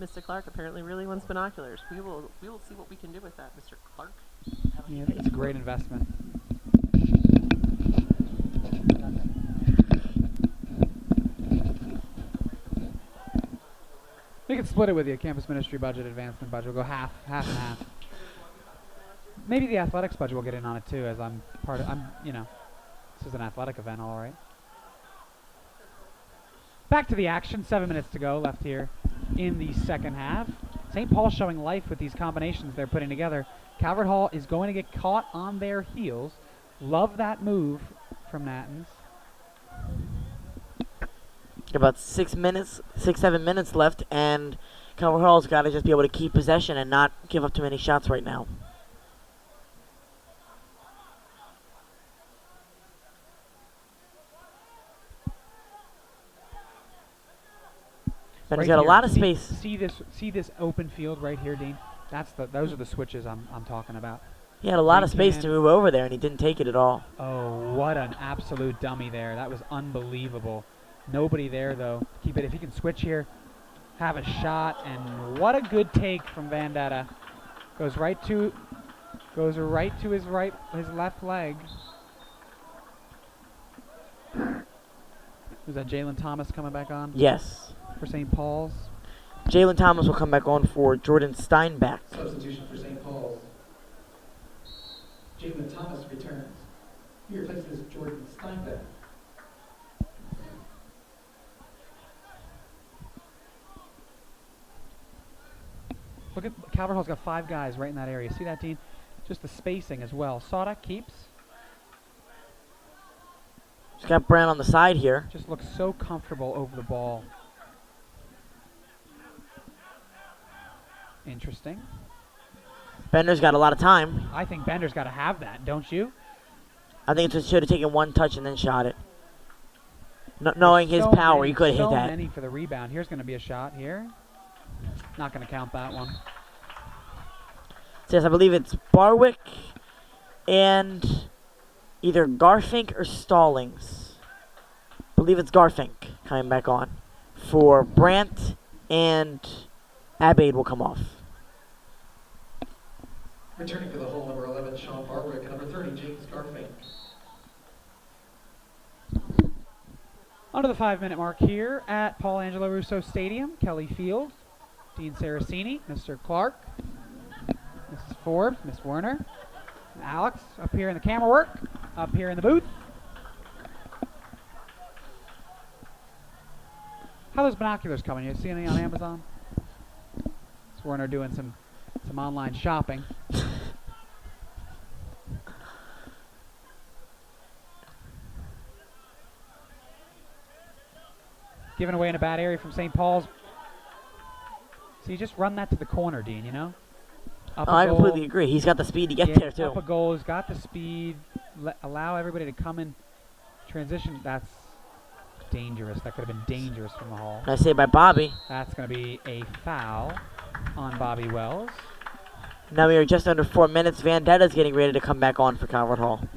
Mr. Clark apparently really wants binoculars. We will see what we can do with that, Mr. Clark. Yeah, I think it's a great investment. We could split it with you, campus ministry budget, advancement budget. We'll go half and half. Maybe the athletics budget will get in on it too, as this is an athletic event, all right. Back to the action, 7 minutes to go left here in the second half. St. Paul showing life with these combinations they're putting together. Calvert Hall is going to get caught on their heels. Love that move from Nattens. About 7 minutes left, and Calvert Hall's got to just be able to keep possession and not give up too many shots right now. But he's got a lot of space. See this open field right here, Dean? Those are the switches I'm talking about. He had a lot of space to move over there, and he didn't take it at all. Oh, what an absolute dummy there. That was unbelievable. Nobody there, though. Keep it. If he can switch here have a shot, and what a good take from Vendetta. Goes right to his left leg. Was that Jalen Thomas coming back on? Yes. For St. Paul's. Jalen Thomas will come back on for Jordan Steinbeck. Substitution for St. Paul's. Jalen Thomas returns. He replaces Jordan Steinbeck. Look at Calvert Hall's got 5 guys right in that area. See that, Dean? Just the spacing as well. Sodak keeps. Just got Brown on the side here. Just looks so comfortable over the ball. Interesting. Bender's got a lot of time. I think Bender's got to have that, don't you? I think it should have taken one touch and then shot it. Knowing his power, he could have hit that. So many for the rebound. Here's going to be a shot here. Not going to count that one. Says I believe it's Barwick and either Garfink or Stallings. I believe it's Garfink coming back on. For Brandt and Abaid will come off. Returning to the hole, number 11, Sean Barwick, and number 30, James Garfink. Under the 5-minute mark here at Paul Angelo Russo Stadium, Kelly Field, Dean Saracini, Mr. Clark, Mrs. Forbes, Miss Werner, and Alex up here in the camera work, up here in the booth. How are those binoculars coming? You see anything on Amazon? Miss Werner doing some online shopping. Given away in a bad area from St. Paul's. So you just run that to the corner, Dean, you know? I completely agree. He's got the speed to get there, too. Up a goal, he's got the speed. Allow everybody to come in transition. That's dangerous. That could have been dangerous from the hall. I say by Bobby. That's going to be a foul on Bobby Wells. Now we are just under 4 minutes. Vendetta's getting ready to come back on for Calvert Hall.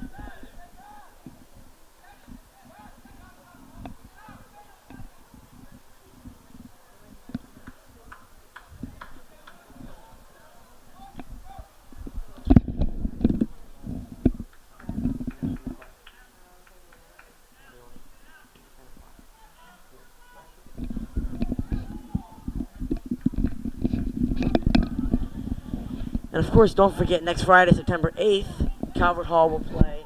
And of course, don't forget next Friday, September 8th, Calvert Hall will play.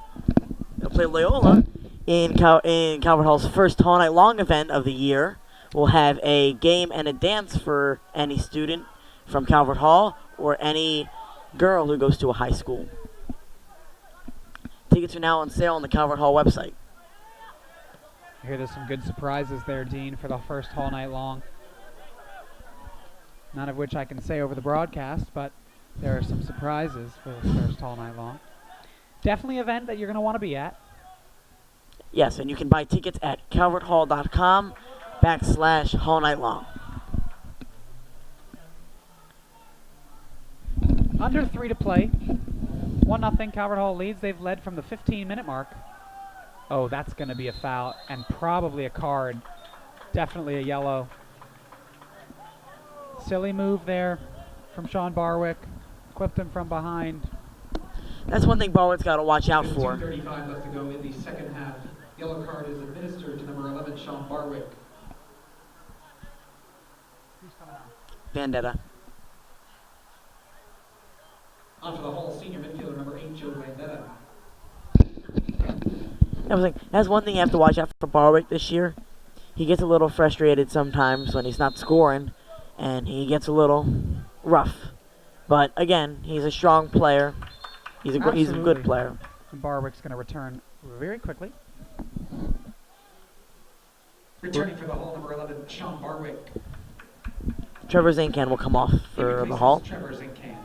They'll play Loyola in Calvert Hall's first Hall Night Long event of the year. We'll have a game and a dance for any student from Calvert Hall or any girl who goes to a high school. Tickets are now on sale on the Calvert Hall website. I hear there's some good surprises there, Dean, for the first Hall Night Long. None of which I can say over the broadcast, but there are some surprises for the first Hall Night Long. Definitely an event that you're going to want to be at. Yes, and you can buy tickets at calverthall.com/Hall Night Long. Under 3 to play. 1-0 Calvert Hall leads. They've led from the 15-minute mark. Oh, that's going to be a foul and probably a card. Definitely a yellow. Silly move there from Sean Barwick. Clipped him from behind. That's one thing Barwick's got to watch out for. 2:35 left to go in the second half. Yellow card is administered to number 11, Sean Barwick. Who's coming on? Vendetta. Onto the Hall, senior midfielder number 8, Joe Vendetta. That's one thing you have to watch out for Barwick this year. He gets a little frustrated sometimes when he's not scoring, and he gets a little rough. But again, he's a strong player. He's a good player. And Barwick's going to return very quickly. Returning for the Hall, number 11, Sean Barwick. Trevor Zinkan will come off for the Hall. Trevor Zinkan.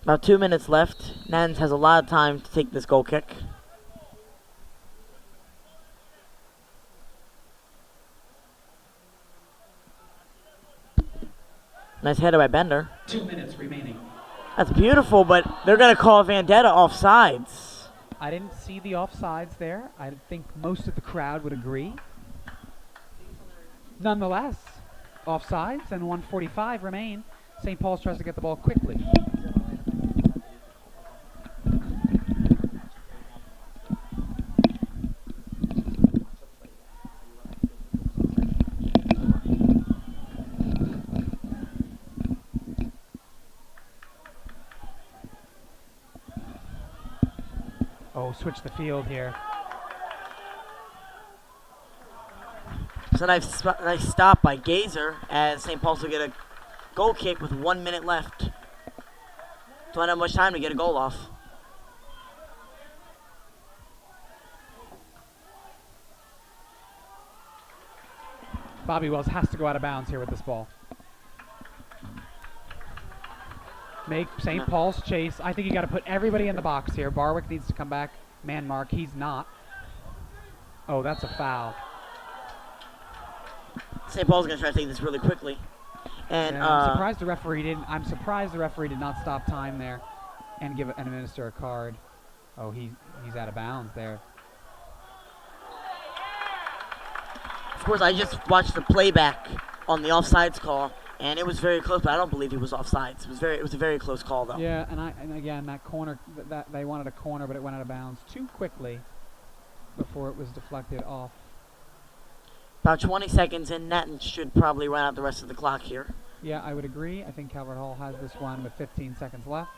About 2 minutes left. Nans has a lot of time to take this goal kick. Nice header by Bender. 2 minutes remaining. That's beautiful, but they're going to call Vendetta offsides. I didn't see the offsides there. I think most of the crowd would agree. Nonetheless, offsides and 1:45 remain. St. Paul's tries to get the ball quickly. Oh, switch the field here. So nice stop by Gazer as St. Paul's will get a goal kick with 1 minute left. Don't have much time to get a goal off. Bobby Wells has to go out of bounds here with this ball. Make St. Paul's chase. I think you got to put everybody in the box here. Barwick needs to come back. Man mark. He's not. Oh, that's a foul. St. Paul's going to try to take this really quickly. And yeah, I'm surprised the referee didn't. I'm surprised the referee did not stop time there and administer a card. Oh, he's out of bounds there. Of course, I just watched the playback on the offsides call, and it was very close, but I don't believe he was offsides. It was a very close call, though. Yeah, and again, that corner, that they wanted a corner, but it went out of bounds too quickly before it was deflected off. About 20 seconds in, that should probably run out the rest of the clock here. Yeah, I would agree. I think Calvert Hall has this one with 15 seconds left.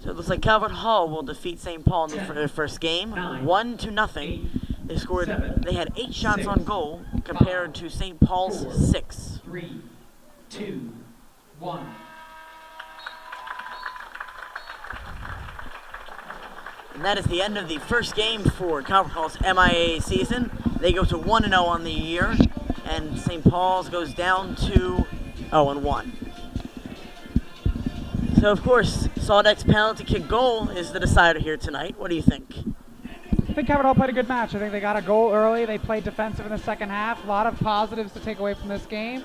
So it looks like Calvert Hall will defeat St. Paul in their first game, 1-0. They scored. They had 8 shots on goal compared to St. Paul's 6. 3, 2, 1. And that is the end of the first game for Calvert Hall's MIAA season. They go to 1-0 on the year, and St. Paul's goes down to 0-1. So, of course, Sawdeck's penalty kick goal is the decider here tonight. What do you think? I think Calvert Hall played a good match. I think they got a goal early. They played defensive in the second half. A lot of positives to take away from this game.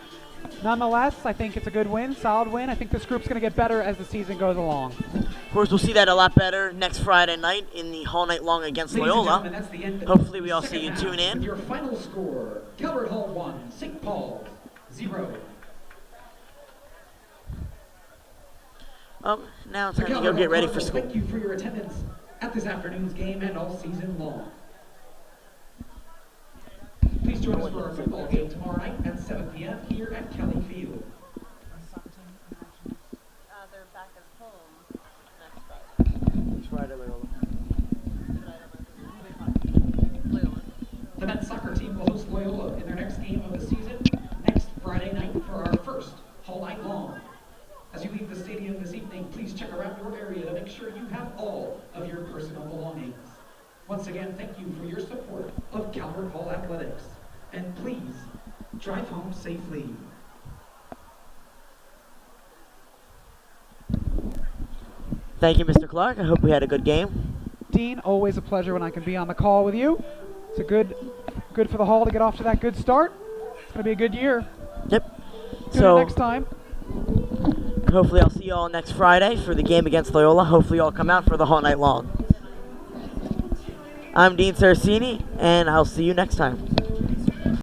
Nonetheless, I think it's a good win, solid win. I think this group's going to get better as the season goes along. Of course, we'll see that a lot better next Friday night in the Hall Night Long against Loyola. That's the end Hopefully we all see you tune in. With your final score, Calvert Hall 1, St. Paul's 0. Now it's time to go get ready for school. Thank you for your attendance at this afternoon's game and all season long. Please join us for our football game tomorrow night at 7 p.m. here at Kelly Field. They're back at home next Friday. Next Friday, Loyola. Loyola. The men's soccer team will host Loyola in their next game of the season next Friday night for our first Hall Night Long. As you leave the stadium this evening, please check around your area to make sure you have all of your personal belongings. Once again, thank you for your support of Calvert Hall Athletics. And please, drive home safely. Thank you, Mr. Clark. I hope we had a good game. Dean, always a pleasure when I can be on the call with you. It's a good for the Hall to get off to that good start. It's going to be a good year. Yep. Tune in next time. Hopefully I'll see you all next Friday for the game against Loyola. Hopefully you all come out for the Hall Night Long. I'm Dean Saracini, and I'll see you next time.